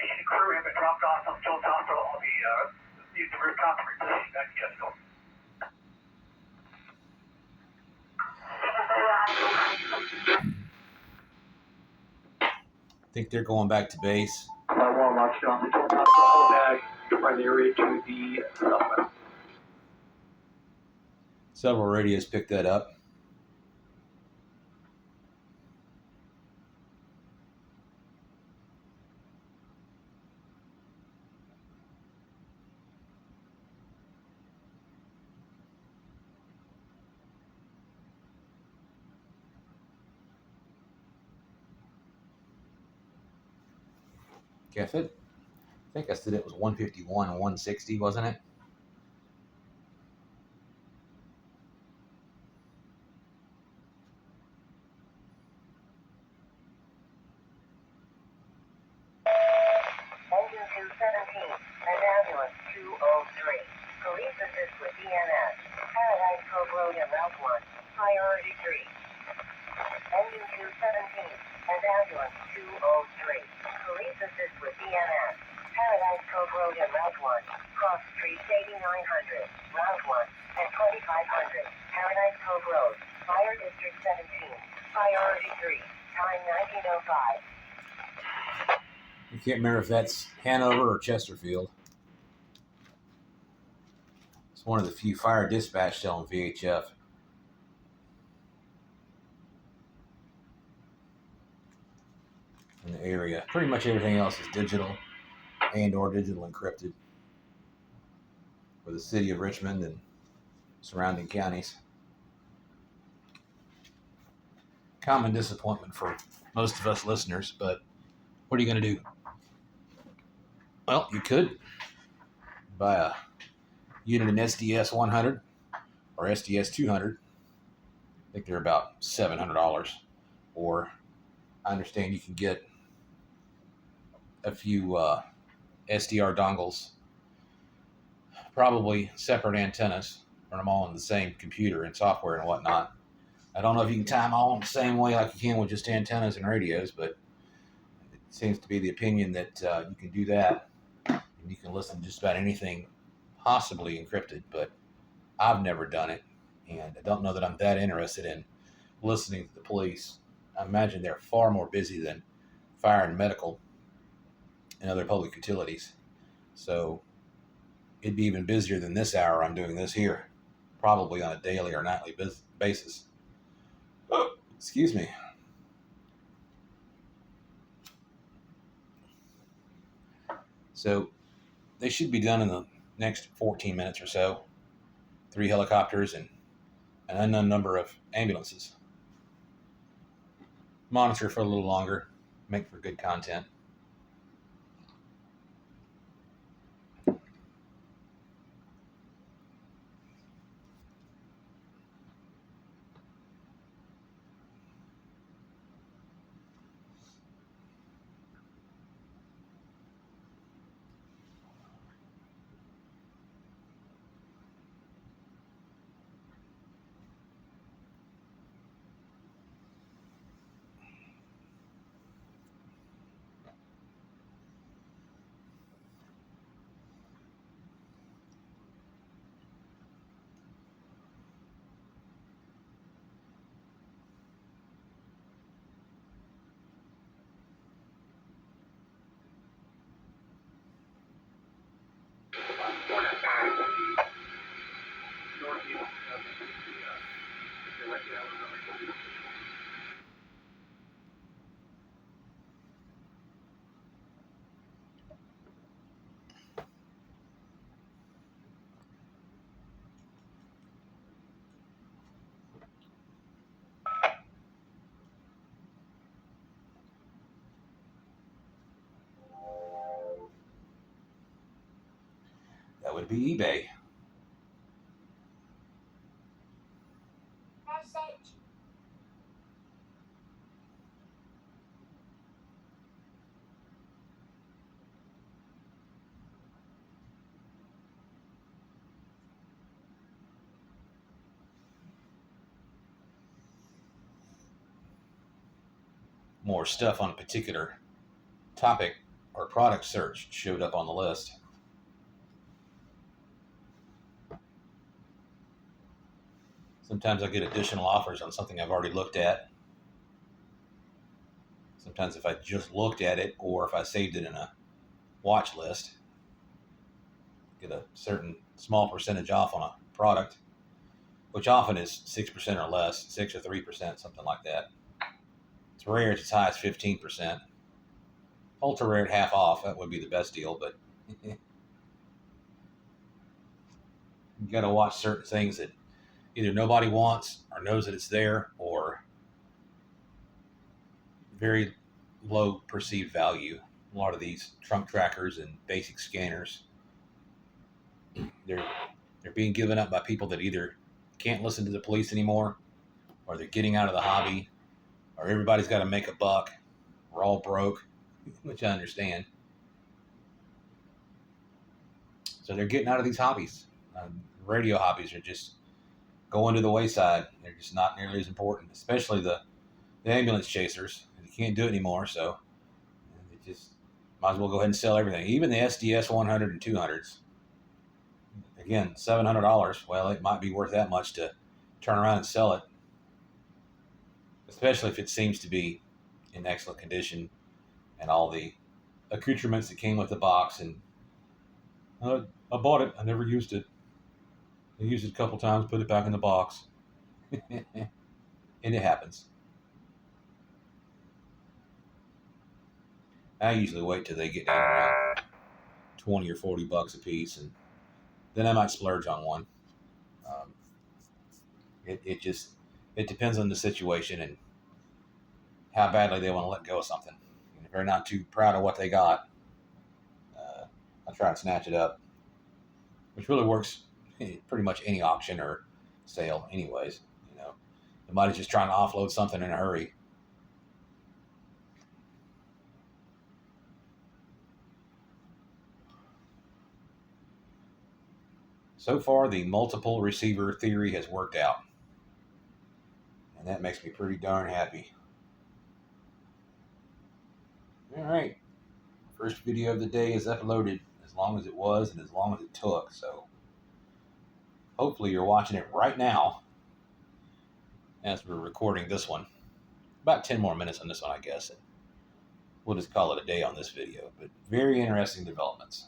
any crew have been dropped off from Jones Hospital on the rooftop and repositioning back to Jessica. I think they're going back to base. One watch on the Jones Hospital bag from the area to the southwest. Several radios picked that up. Okay, I think I said it was 151 and 160, wasn't it? Engine 217 and ambulance 203. Police assist with DNS. Paradise Cove Road and Route 1. Priority 3. Engine 217 and ambulance 203. Police assist with DNS. Paradise Cove Road and Route 1. Cross Streets 8900, Route 1, and 2500. Paradise Cove Road. Fire District 17. Priority 3. Time 1905. I can't remember if that's Hanover or Chesterfield. It's one of the few fire dispatch still on VHF. In the area. Pretty much everything else is digital and or digital encrypted for the city of Richmond and surrounding counties. Common disappointment for most of us listeners, but what are you going to do? Well, you could buy a unit in SDS 100 or SDS 200. I think they're about $700. Or I understand you can get a few SDR dongles, probably separate antennas, run them all on the same computer and software and whatnot. I don't know if you can tie them all in the same way like you can with just antennas and radios, but it seems to be the opinion that you can do that. And you can listen to just about anything possibly encrypted, but I've never done it, and I don't know that I'm that interested in listening to the police. I imagine they're far more busy than fire and medical and other public utilities. So it'd be even busier than this hour I'm doing this here, probably on a daily or nightly basis. Oh, excuse me. So they should be done in the next 14 minutes or so. 3 helicopters and an unknown number of ambulances. Monitor for a little longer, make for good content. Could be eBay. More stuff on a particular topic or product search showed up on the list. Sometimes I get additional offers on something I've already looked at. Sometimes if I just looked at it or if I saved it in a watch list, get a certain small percentage off on a product, which often is 6% or less, 6 or 3%, something like that. It's rare it's as high as 15%. Ultra rare at half off, that would be the best deal, but you got to watch certain things that either nobody wants or knows that it's there, or very low perceived value. A lot of these trunk trackers and basic scanners, they're being given up by people that either can't listen to the police anymore, or they're getting out of the hobby, or everybody's got to make a buck. We're all broke, which I understand. So they're getting out of these hobbies. Radio hobbies are just going to the wayside. They're just not nearly as important, especially the ambulance chasers. You can't do it anymore, so it just might as well go ahead and sell everything. Even the SDS 100 and 200s. Again, $700. Well, it might be worth that much to turn around and sell it, especially if it seems to be in excellent condition and all the accoutrements that came with the box. And I bought it. I never used it. I used it a couple times, put it back in the box. And it happens. I usually wait till they get down around 20 or 40 bucks a piece, and then I might splurge on one. It depends on the situation and how badly they want to let go of something. And if they're not too proud of what they got, I try and snatch it up, which really works pretty much any auction or sale anyways. Somebody's just trying to offload something in a hurry. So far, the multiple receiver theory has worked out, and that makes me pretty darn happy. All right, first video of the day is uploaded, as long as it was and as long as it took, so hopefully you're watching it right now as we're recording this one. About 10 more minutes on this one, I guess, and we'll just call it a day on this video, but very interesting developments.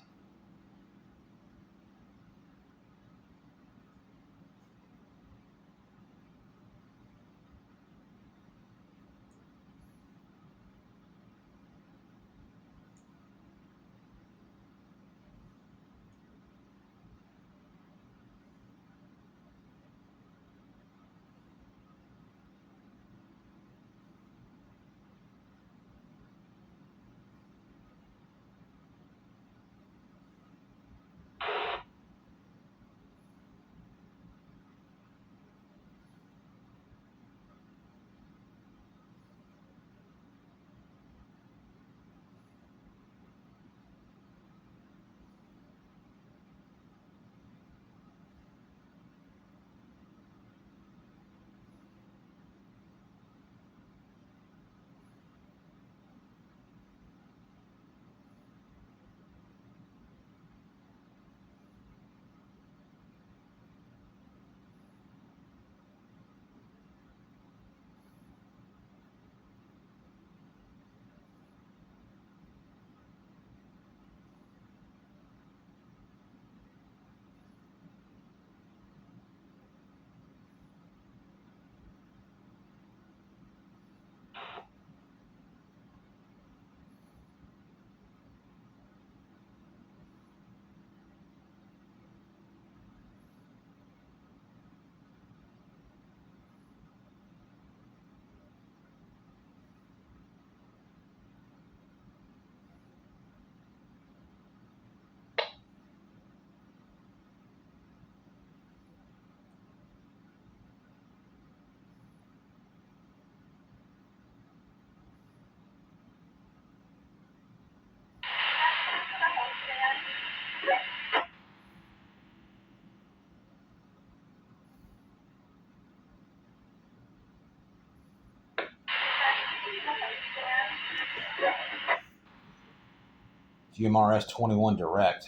GMRS 21 direct.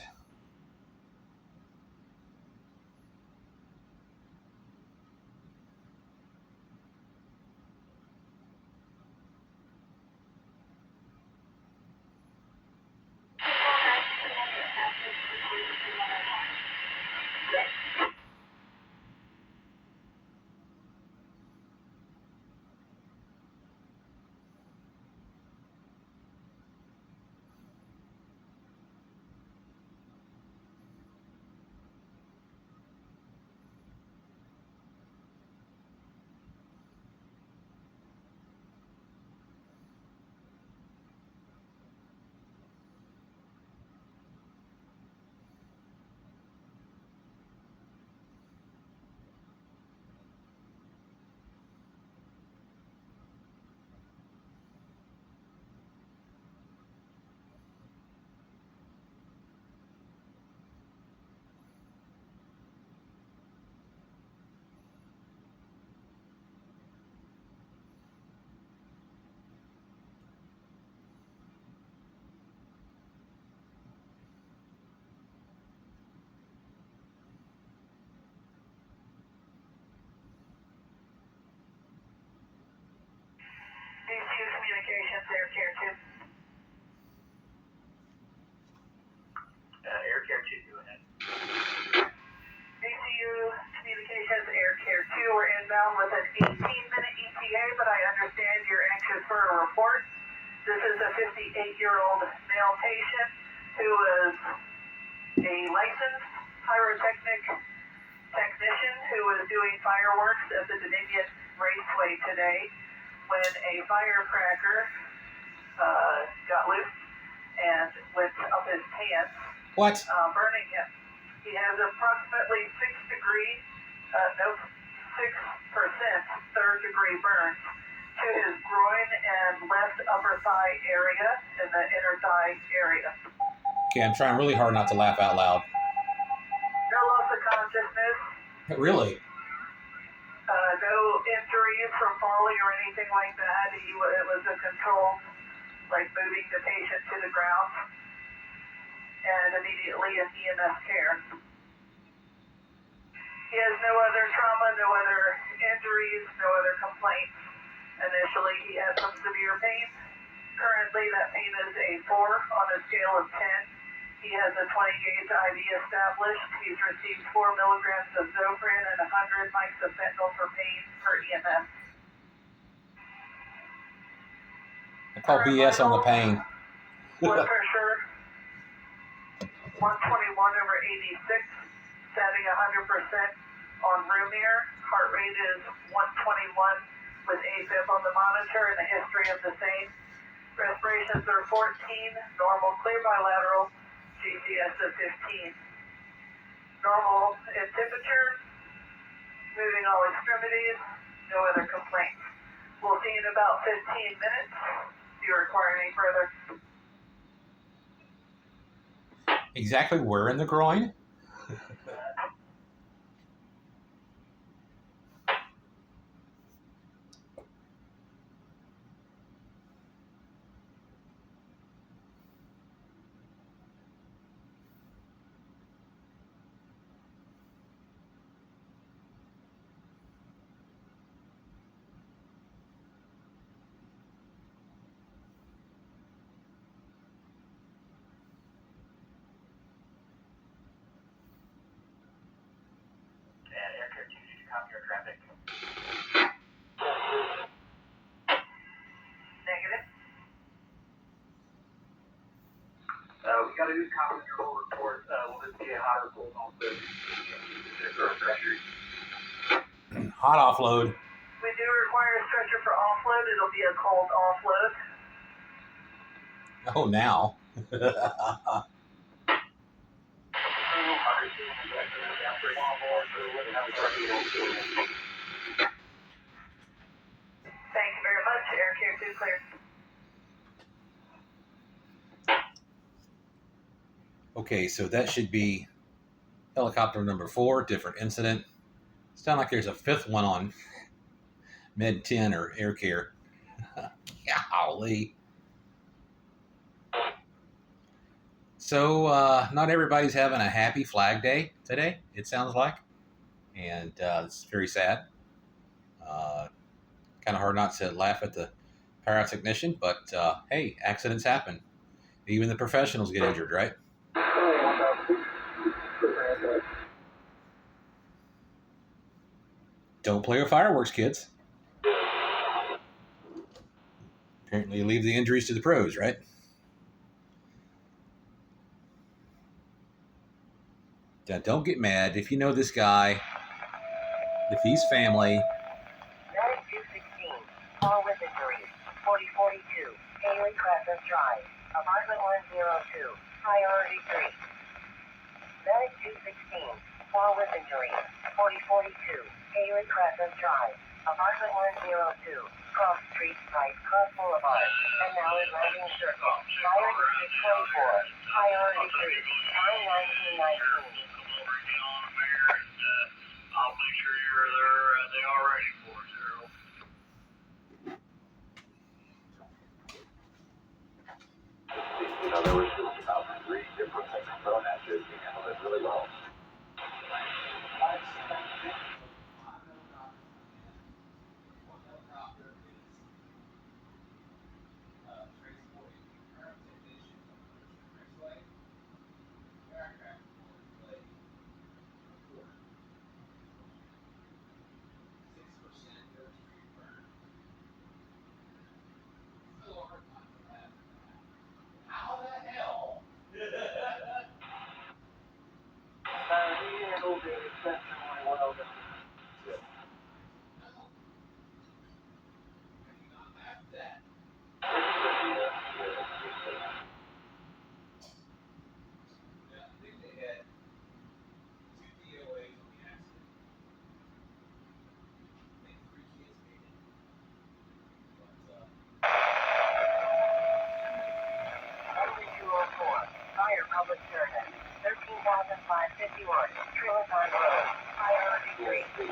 DCU Communications, Air Care 2. Air Care 2, go ahead. DCU Communications, Air Care 2, we're inbound with an 18-minute ETA, but I understand you're anxious for a report. This is a 58-year-old male patient who is a licensed technician who was doing fireworks at the Dominion Raceway today when a firecracker got loose and went up his pants, What? burning him. He has approximately 6% third-degree burns to his groin and left upper thigh area and the inner thigh area. Okay, I'm trying really hard not to laugh out loud. No loss of consciousness. Really? No injuries from falling or anything like that. It was a controlled, like moving the patient to the ground and immediately in EMS care. He has no other trauma, no other injuries, no other complaints. Initially, he had some severe pain. Currently, that pain is a 4 on a scale of 10. He has a 20-gauge IV established. He's received 4 milligrams of Zofran and 100 mics of fentanyl for pain per EMS. I call BS on the pain. Blood pressure 121/86, setting 100% on room air. Heart rate is 121 with AFib on the monitor and a history of the same. Respirations are 14, normal clear bilateral, GCS of 15. Normal in temperature, moving all extremities, no other complaints. We'll see in about 15 minutes. Do you require any further? Exactly where in the groin? Air Care 2, did you copy your traffic? Negative. We got a new copy of your whole report. Will this be a hot or cold offload? Hot offload. We do require a stretcher for offload. It'll be a cold offload. Oh, now. Thank you very much. Air Care 2 clear. Okay, so that should be helicopter number 4, different incident. Sound like there's a 5th one on Med 10 or Air Care. Golly. So, not everybody's having a happy Flag Day today, it sounds like. And it's very sad. Kind of hard not to laugh at the pyrotechnician, but hey, accidents happen. Even the professionals get injured, right? Don't play with fireworks, kids. Apparently, you leave the injuries to the pros, right? Now, don't get mad if you know this guy, if he's family. Medic 216, all with injuries. 4042, Haley Crescent Drive, apartment 102, priority 3. Medic 216, all with injuries. 4042, Haley Crescent Drive, apartment 102, Cross Street, right, Cross Boulevard, and now in landing circle. Fire district 24, priority 3, time 1919. I'll make sure you're there. They are ready for it, Zero. There was just about 3 different things thrown at you. You handled it really well. He handled it exceptionally well. Fire public service, 13,551, Triloton Road, priority 3.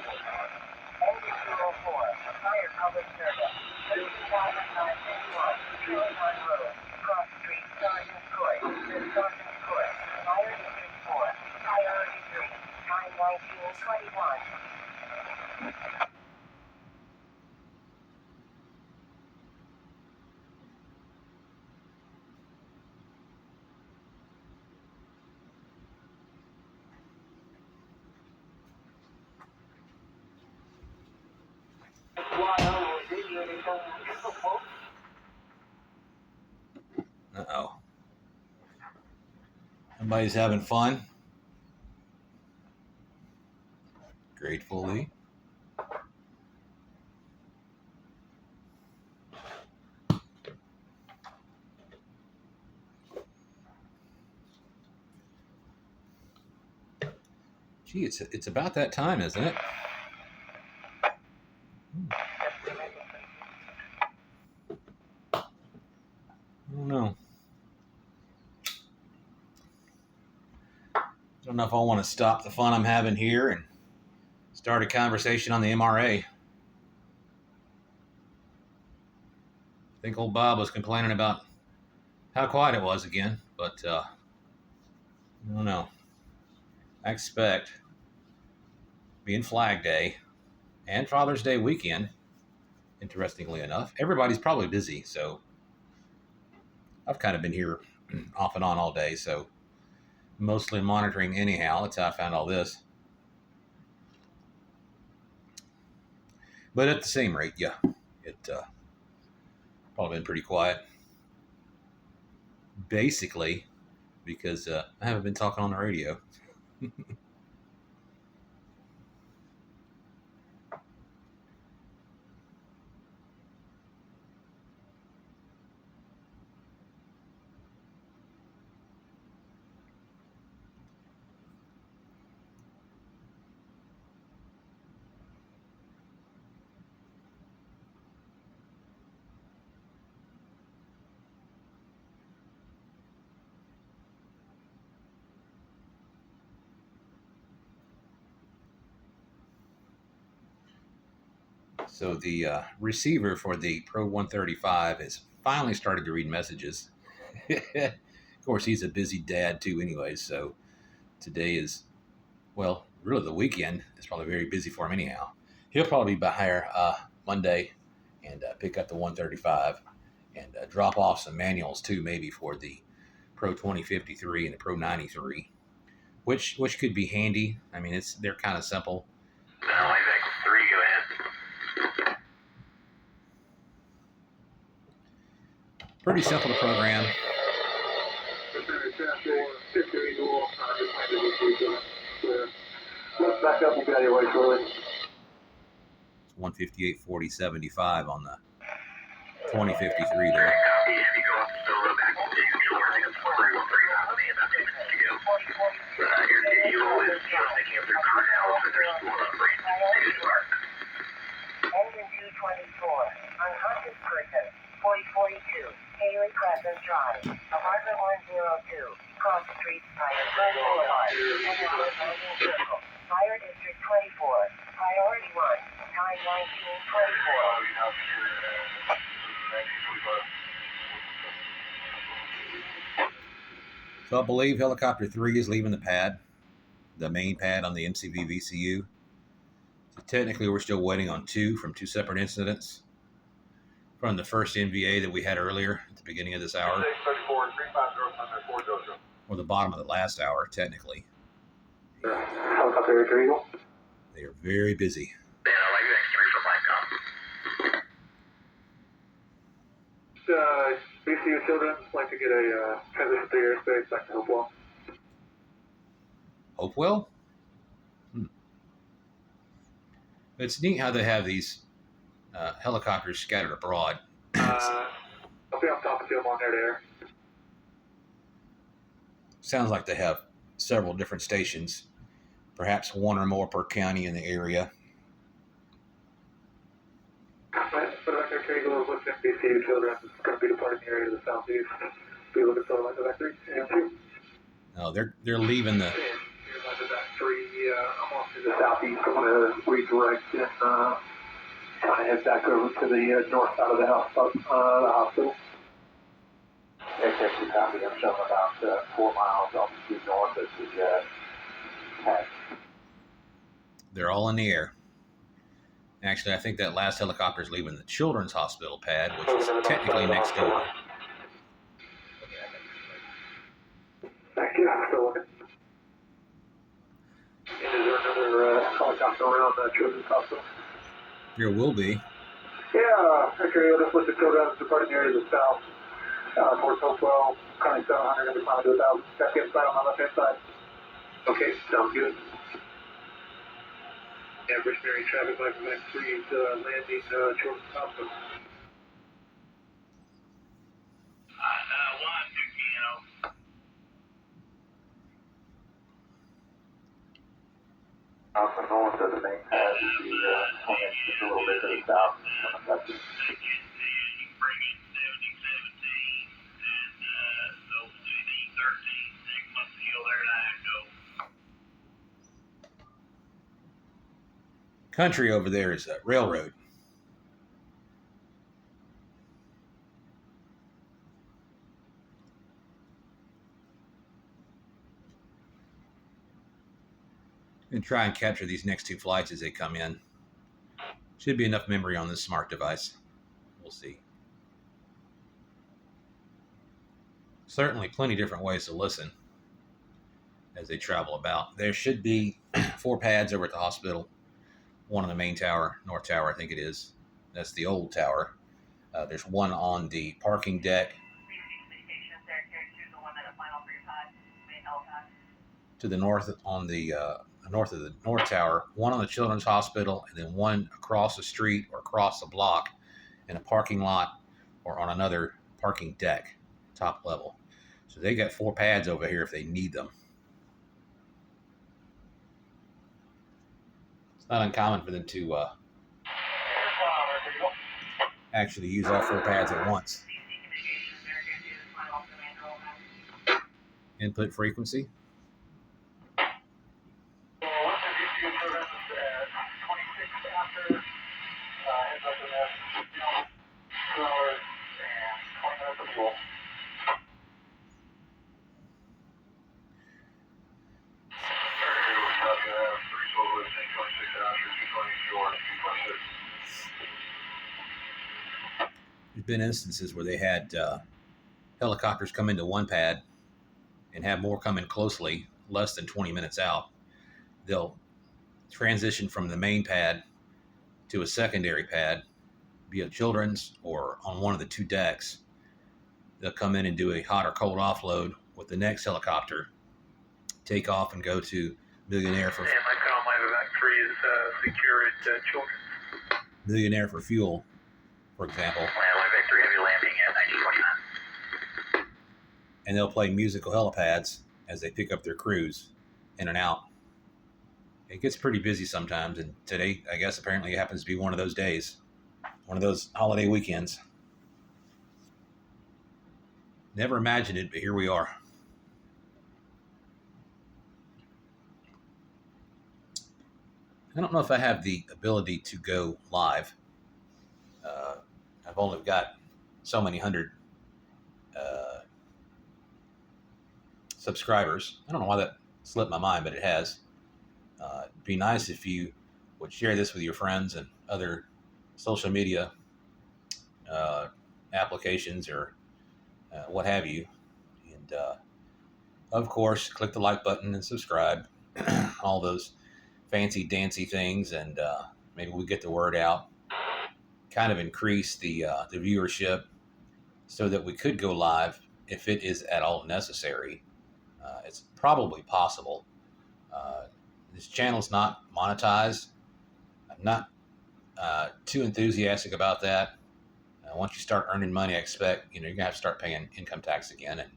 NV204, fire public service, 13,551, Triloton Road, Cross Street, Sergeant's Court, Sergeant's Court, fire district 4, priority 3, time 1921. Uh-oh. Somebody's having fun. Gratefully. Gee, it's about that time, isn't it? I don't know. I don't know if I want to stop the fun I'm having here and start a conversation on the MRA. I think old Bob was complaining about how quiet it was again, but I don't know. I expect, being Flag Day and Father's Day weekend, interestingly enough, everybody's probably busy, so I've kind of been here off and on all day, so mostly monitoring anyhow. That's how I found all this. But at the same rate, yeah, it probably been pretty quiet. Basically, because I haven't been talking on the radio. So the receiver for the Pro 135 has finally started to read messages. Of course, he's a busy dad too, anyway. So today is, well, really the weekend is probably very busy for him anyhow. He'll probably be by here Monday and pick up the 135 and drop off some manuals too, maybe for the Pro 2053 and the Pro 93, which could be handy. I mean, they're kind of simple. Pretty simple to program. Back up and get out of your way shortly. 158.40.75 on the 2053 there. Engine 224, unconscious person, 4042, Haley Crescent Drive, apartment 102, Cross Street, Fire Boulevard, Mountain Circle, Fire District 24, Priority 1, time 1924. So I believe helicopter 3 is leaving the pad, the main pad on the MCV VCU. So technically we're still waiting on 2 from 2 separate incidents from the first MVA that we had earlier at the beginning of this hour. Or the bottom of the last hour, technically. Helicopter Eagle. They are very busy. VCU children like to get a transition through airspace back to Hopewell. Hopewell? It's neat how they have these helicopters scattered abroad. I'll be on top of them on air. Sounds like they have several different stations, perhaps 1 or more per county in the area. Helicopter Eagle is looking at VCU children. It's going to be departing the area of the southeast. Be looking for like the vector and 2. No, they're leaving the. I'm off to the southeast. I'm going to redirect and kind of head back over to the north side of the hospital. Executive copy. I'm showing about 4 miles altitude north of the pad. They're all in the air. Actually, I think that last helicopter is leaving the Children's Hospital pad, which is technically next door. Thank you. I'm still looking. And is there another helicopter around the Children's Hospital? There will be. Yeah, okay, I'll just list the children departing area to the south. Towards Hopewell, currently 700, going to be climbing to 1,000. Back inside on the left-hand side. Okay, sounds good. Yeah, Missionary traffic light from X3's landing Children's Hospital. 1, 2, Off the north of the main pad, the plane just a little bit to the south. Country over there is a railroad. And try and capture these next 2 flights as they come in. Should be enough memory on this smart device. We'll see. Certainly plenty different ways to listen as they travel about. There should be 4 pads over at the hospital. 1 on the main tower, north tower, I think it is. That's the old tower. There's 1 on the parking deck. To the north on the north of the north tower, 1 on the Children's Hospital, and then 1 across the street or across the block in a parking lot or on another parking deck, top level. So they got 4 pads over here if they need them. It's not uncommon for them to actually use all 4 pads at once. Input frequency. There's been instances where they had helicopters come into one pad and have more come in closely, less than 20 minutes out. They'll transition from the main pad to a secondary pad, be it children's or on one of the two decks. They'll come in and do a hot or cold offload with the next helicopter, take off and go to Millionaire for my comm line of Act 3 is secure at children. Millionaire for fuel, for example. Line of Act 3 heavy landing at 1929. And they'll play musical helipads as they pick up their crews in and out. It gets pretty busy sometimes, and today, I guess, apparently happens to be one of those days, one of those holiday weekends. Never imagined it, but here we are. I don't know if I have the ability to go live. I've only got so many hundred subscribers. I don't know why that slipped my mind, but it has. It'd be nice if you would share this with your friends and other social media applications or what have you. And of course, click the like button and subscribe. All those fancy dancy things, and maybe we get the word out, kind of increase the viewership so that we could go live if it is at all necessary. It's probably possible. This channel's not monetized. I'm not too enthusiastic about that. Once you start earning money, I expect you're gonna have to start paying income tax again. And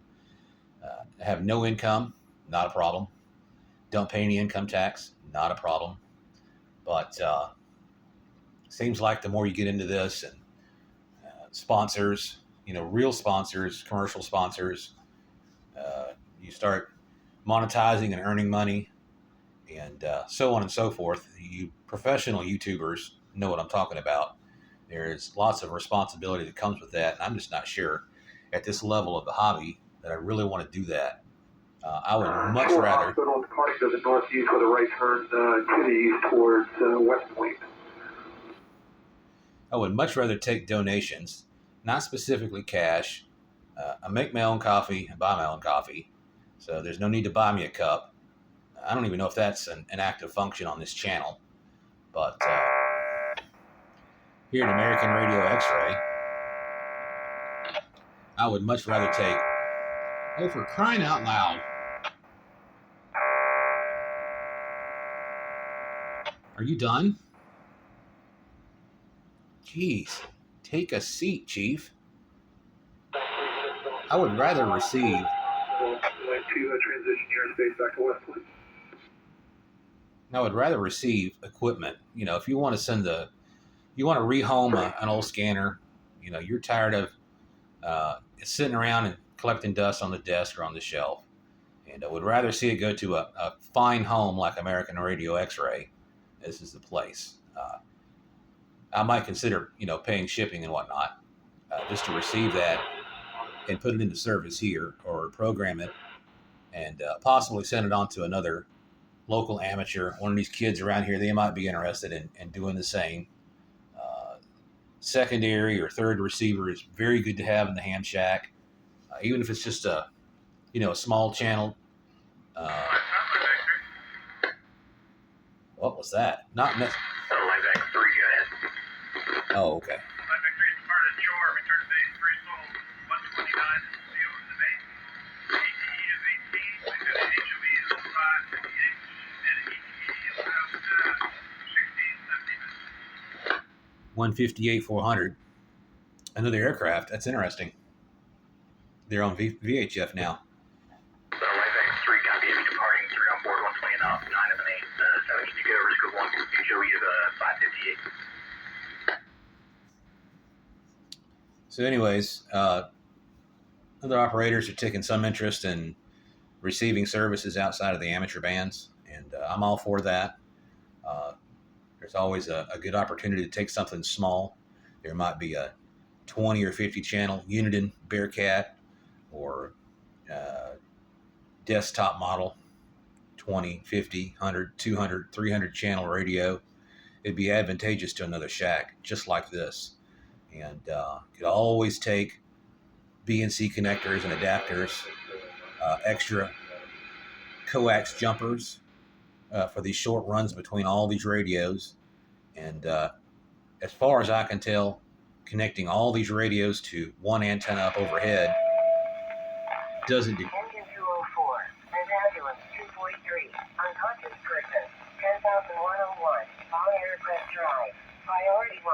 have no income, not a problem. Don't pay any income tax, not a problem. But seems like the more you get into this, and sponsors, real sponsors, commercial sponsors, you start monetizing and earning money, and so on and so forth. You professional YouTubers know what I'm talking about. There's lots of responsibility that comes with that, and I'm just not sure at this level of the hobby that I really want to do that. I would much rather. Hospital departing to the northeast with a right turn to the east towards West Point. I would much rather take donations, not specifically cash. I make my own coffee and buy my own coffee, so there's no need to buy me a cup. I don't even know if that's an active function on this channel, but here at American Radio X-Ray, I would much rather take. Oh, for crying out loud! Are you done? Jeez, take a seat, Chief. I would rather receive. To transition airspace back to West Point. I would rather receive equipment. If you want to you want to rehome an old scanner. You're tired of sitting around and collecting dust on the desk or on the shelf, and I would rather see it go to a fine home like American Radio X-Ray. This is the place. I might consider, paying shipping and whatnot, just to receive that and put it into service here, or program it and possibly send it on to another local amateur. One of these kids around here, they might be interested in doing the same. Secondary or third receiver is very good to have in the ham shack, even if it's just a small channel. What was that? Not necessarily. Line Act 3, go ahead. Oh, okay. Line Act 3 is departed at shore. Return to base 3 sold 129. CO is the base. ATE is 18. Lieutenant HOE is 558. And ETE is about 16, 17 minutes. 158 400. Another aircraft. That's interesting. They're on VHF now. Line Act 3, copy. Departing 3 on board 120 knots, 9 of an 8. 7 to go. Risk of 1. HOE is 558. So anyways, other operators are taking some interest in receiving services outside of the amateur bands, and I'm all for that. There's always a good opportunity to take something small. There might be a 20 or 50 channel Uniden Bearcat, or desktop model 20, 50, 100, 200, 300 channel radio. It'd be advantageous to another shack just like this. and could always take BNC connectors and adapters, extra coax jumpers for these short runs between all these radios. And as far as I can tell, connecting all these radios to one antenna up overhead doesn't do. Engine 204, and ambulance 243, unconscious person, 10,101, all aircraft drive, priority 1.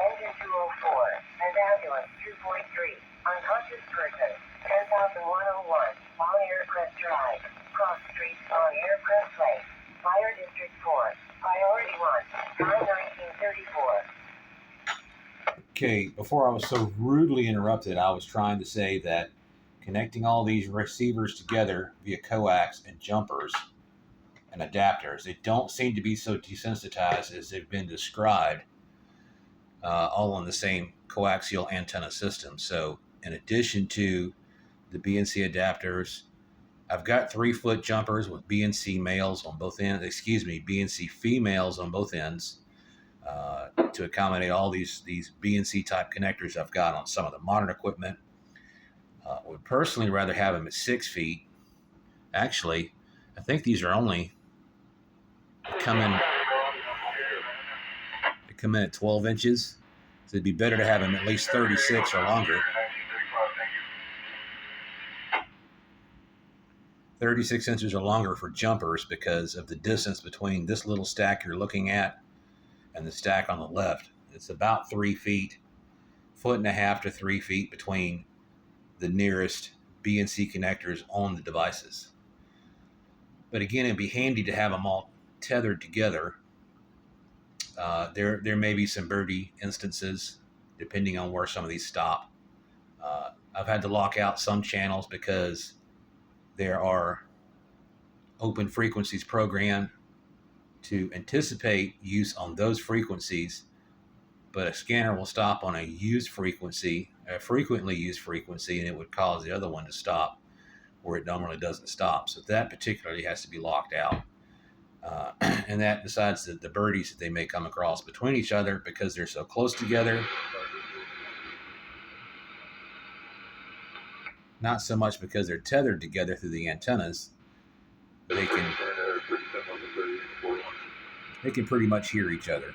Engine 204, and ambulance 243, unconscious person, 10,101, all aircraft drive, cross street on aircraft way, fire district 4, priority 1, time 1934. Okay, before I was so rudely interrupted, I was trying to say that connecting all these receivers together via coax and jumpers and adapters, they don't seem to be so desensitized as they've been described, all on the same coaxial antenna system. So in addition to the BNC adapters, I've got 3-foot jumpers with BNC males on both ends, BNC females on both ends, to accommodate all these BNC type connectors I've got on some of the modern equipment. Would personally rather have them at 6 feet. Actually, I think these are only come in at 12 inches. So it'd be better to have them at least 36 or longer. 36 inches or longer for jumpers because of the distance between this little stack you're looking at and the stack on the left. It's about 3 feet, 1.5 to 3 feet between the nearest BNC connectors on the devices. But again, it'd be handy to have them all tethered together. There may be some birdie instances depending on where some of these stop. I've had to lock out some channels because there are open frequencies programmed to anticipate use on those frequencies, but a scanner will stop on a used frequency, a frequently used frequency, and it would cause the other one to stop where it normally doesn't stop. So that particularly has to be locked out. And that, besides the birdies that they may come across between each other because they're so close together, not so much because they're tethered together through the antennas, they can pretty much hear each other.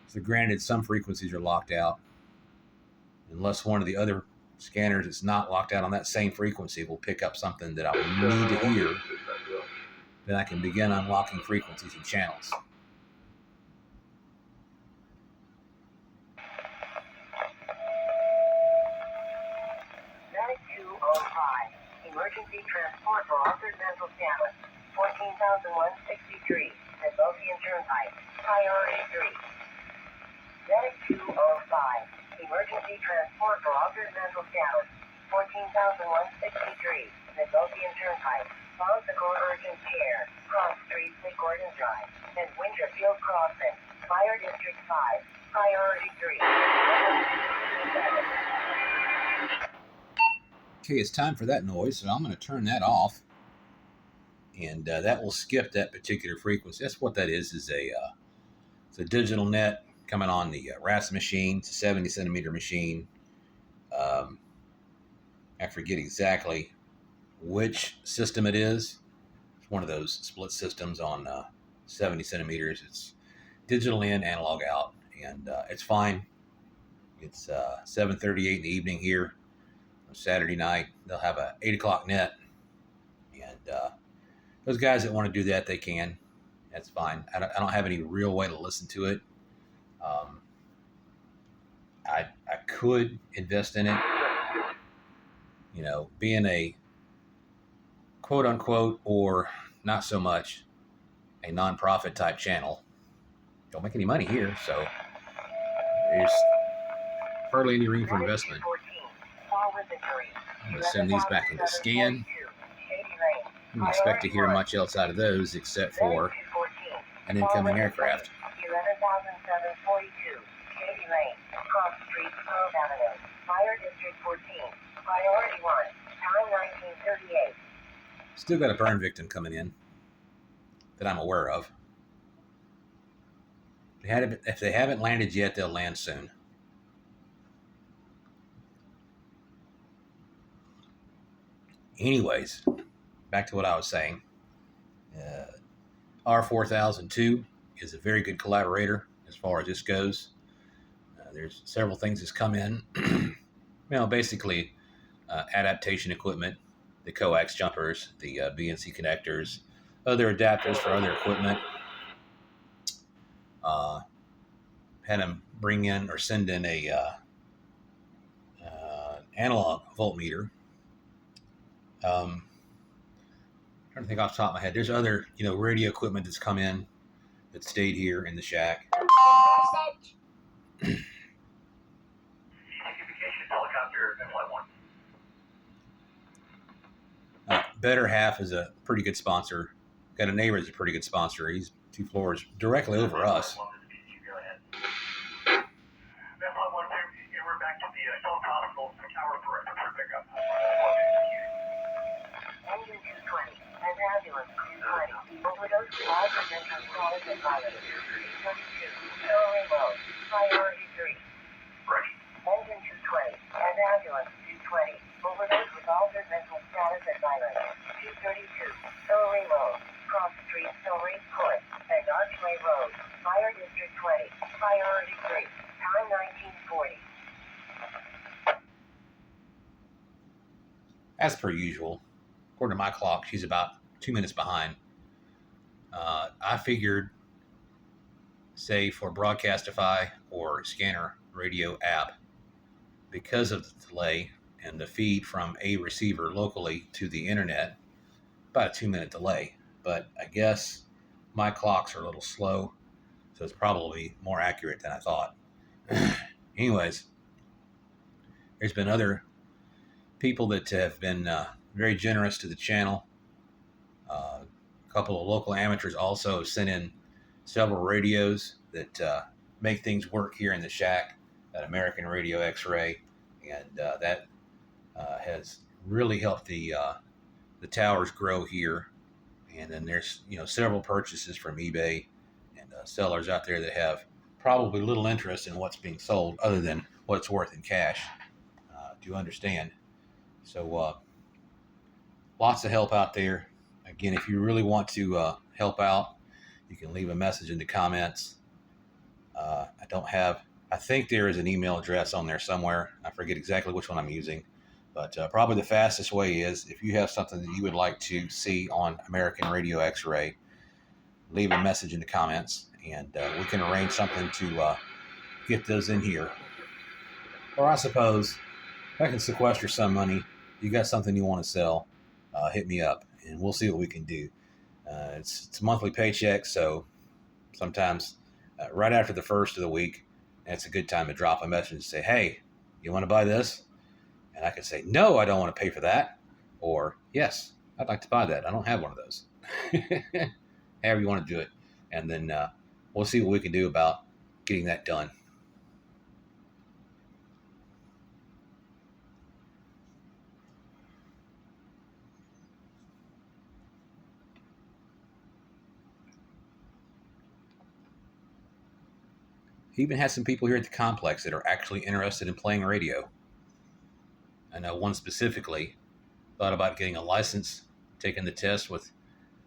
So granted, some frequencies are locked out, unless one of the other scanners that's not locked out on that same frequency will pick up something that I will need to hear. Then I can begin unlocking frequencies and channels. Medic 205, emergency transport for altered mental status, 14,163, Midlothian Turnpike, priority 3. Medic 205, emergency transport for altered mental status, 14,163, Midlothian Turnpike, Bonsicle Urgent Care, Cross Street, Gordon Drive, and Winterfield Crossing, Fire District 5, priority 3. Okay, it's time for that noise, so I'm going to turn that off, and that will skip that particular frequency. That's what that is it's a digital net coming on the RAS machine. It's a 70 centimeter machine. I forget exactly which system it is. It's one of those split systems on 70 centimeters. It's digital in, analog out, and it's fine. It's 7:38 in the evening here on Saturday night. They'll have a 8 o'clock net, and those guys that want to do that, they can. That's fine. I don't have any real way to listen to it. I could invest in it. You know, being a quote unquote, or not so much, a nonprofit type channel. Don't make any money here, so there's hardly any room for investment. I'm going to send these back into scan. I don't expect to hear much else out of those except for an incoming aircraft. 11,742, Shady Lane, Cross Street, Grove Avenue, Fire District 14, priority 1, time 1938. Still got a burn victim coming in that I'm aware of. If they haven't landed yet, they'll land soon. Anyways, back to what I was saying. R4002 is a very good collaborator as far as this goes. There's several things that's come in. Basically adaptation equipment, the coax jumpers, the BNC connectors, other adapters for other equipment. Had them bring in or send in a analog voltmeter. Trying to think off the top of my head. There's other, radio equipment that's come in that stayed here in the shack. Helicopter FY1. Better Half is a pretty good sponsor. Got a neighbor that's a pretty good sponsor. He's 2 floors directly over us. We're back to the South Hospital tower for pickup. Engine 220, and ambulance 220. Overdose with all potential status and violence. 32, towing mode, priority 3. Ready. Engine 220, and ambulance 220. Overdose with altered mental status and violence. 232, towing mode, cross street, Story Court, and Archway Road, Fire District 20, priority 3. Time 1940. As per usual, according to my clock, she's about 2 minutes behind. I figured, say for Broadcastify or Scanner Radio app, because of the delay and the feed from a receiver locally to the internet, about a 2-minute delay. But I guess my clocks are a little slow, so it's probably more accurate than I thought. Anyways, there's been other people that have been very generous to the channel. A couple of local amateurs also have sent in several radios that make things work here in the shack, that American Radio X-Ray, and that has really helped the towers grow here. And then there's several purchases from eBay and sellers out there that have probably little interest in what's being sold other than what it's worth in cash. Do you understand? So lots of help out there. Again, if you really want to help out, you can leave a message in the comments. I think there is an email address on there somewhere. I forget exactly which one I'm using. But probably the fastest way is if you have something that you would like to see on American Radio X-Ray, leave a message in the comments, and we can arrange something to get those in here. Or I suppose I can sequester some money. You got something you want to sell, hit me up, and we'll see what we can do. It's a monthly paycheck, so sometimes right after the first of the week, it's a good time to drop a message and say, hey, you want to buy this? And I can say, no, I don't want to pay for that. Or, yes, I'd like to buy that. I don't have one of those. However you want to do it. And then we'll see what we can do about getting that done. He even has some people here at the complex that are actually interested in playing radio. I know one specifically thought about getting a license, taking the test with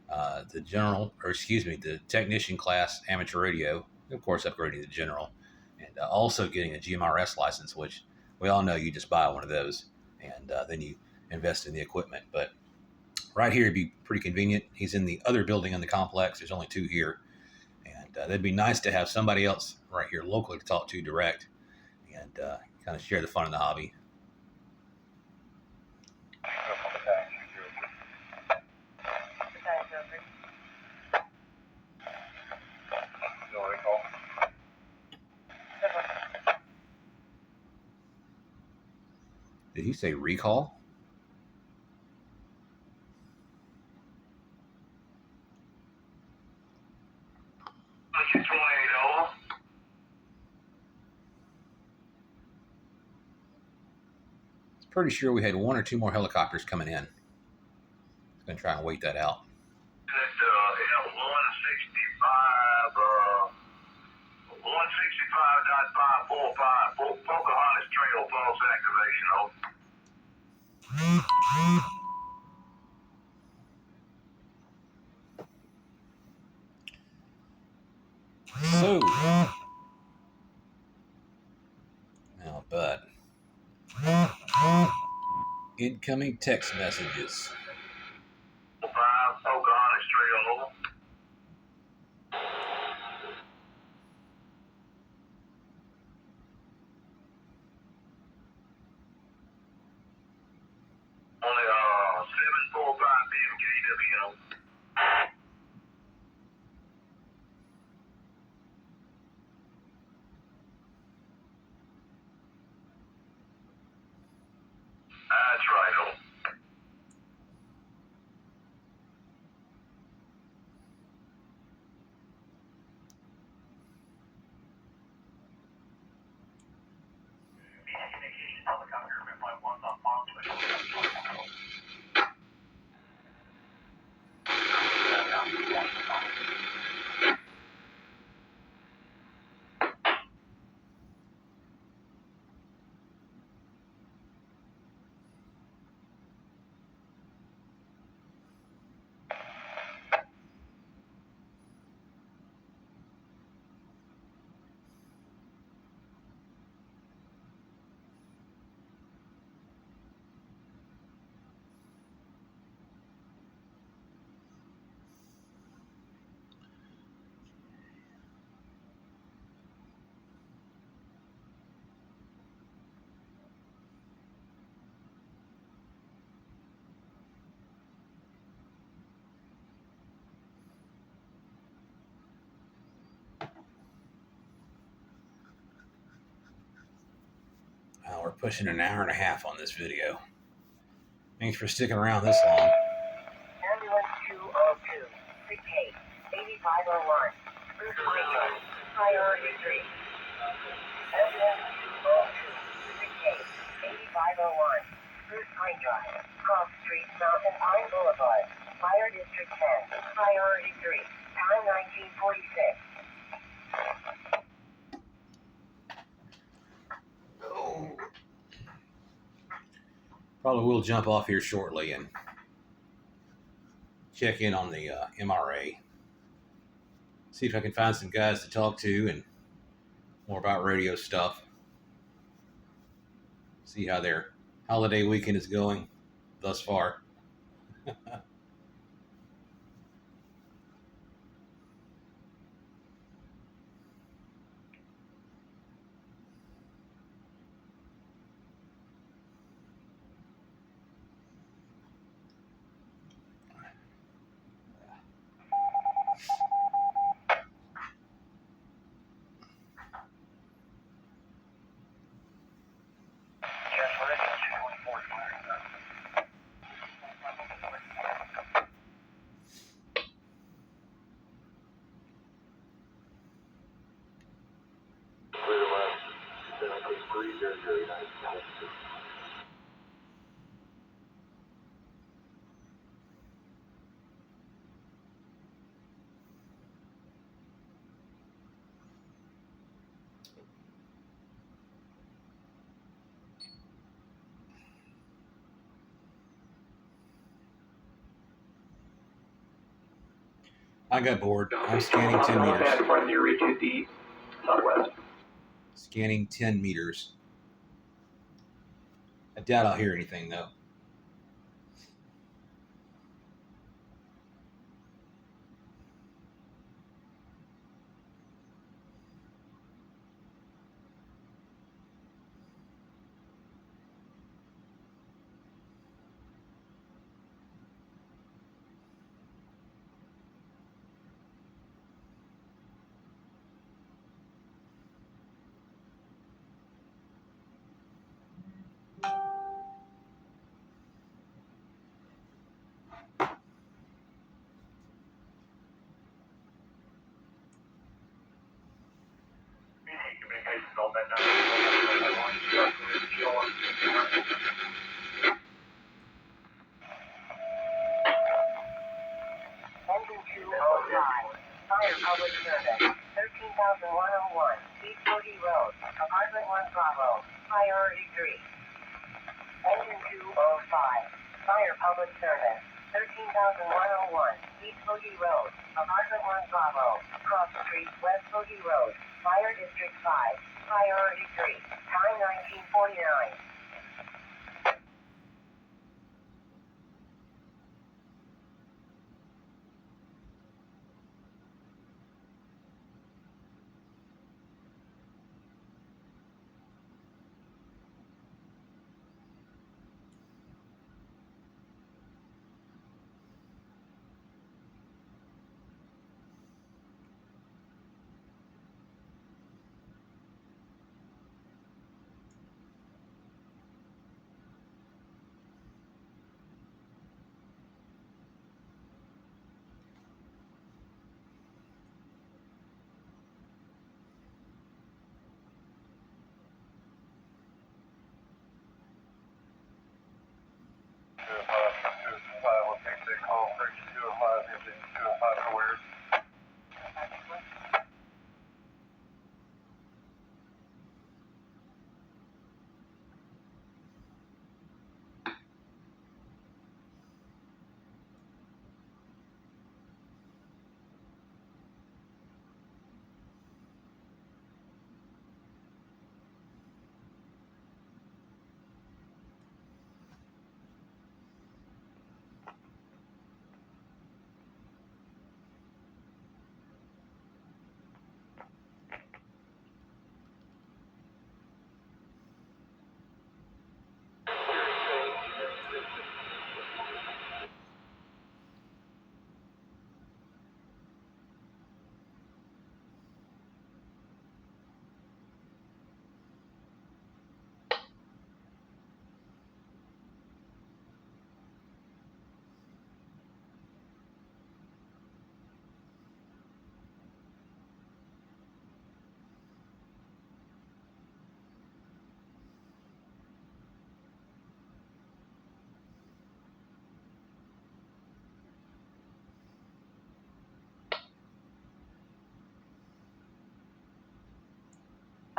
the technician class amateur radio, of course upgrading to general, and also getting a GMRS license, which we all know you just buy one of those and then you invest in the equipment. But right here it'd be pretty convenient. He's in the other building in the complex. There's only 2 here. And it'd be nice to have somebody else right here locally to talk to direct and kind of share the fun of the hobby. Did he say recall? Pretty sure we had 1 or 2 more helicopters coming in. I'm going to try and wait that out. F-165 65.545, Pocahontas Trail, false activation, over. So, now, bud. Incoming text messages. 5, Pocahontas Trail, over. Only 745 BMKW, over. That's right, over. Communications helicopter, Midpoint 1's on farm switch. We're pushing an hour and a half on this video. Thanks for sticking around this long. Ambulance 202, Big K, 8501, Bruce Wayne, priority 3. Ambulance 202, Big K, 8501, Bruce Pine Drive, Cross Street, Mountain Pine Boulevard, Fire District 10, priority 3, time 1946. Probably will jump off here shortly and check in on the MRA. See if I can find some guys to talk to and more about radio stuff. See how their holiday weekend is going thus far. I got bored. I'm scanning 10 meters. Scanning 10 meters. I doubt I'll hear anything, though. Apartment 1 Bravo, priority 3. Engine 205, Fire Public Service, 13,101, East Foggy Road, Apartment 1 Bravo, Cross Street, West Foggy Road, Fire District 5, priority 3, time 1949.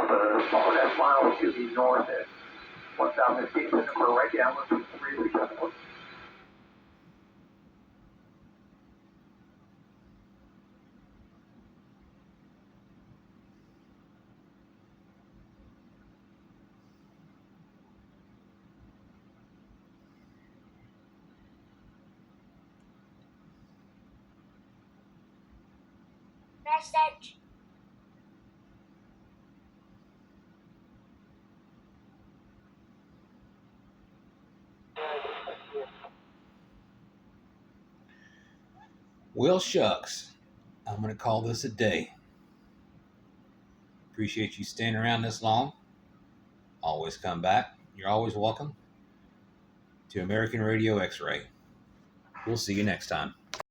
That mile should be north at 1,015, number right down, 123. Message. Well, shucks. I'm going to call this a day. Appreciate you staying around this long. Always come back. You're always welcome to American Radio X-Ray. We'll see you next time.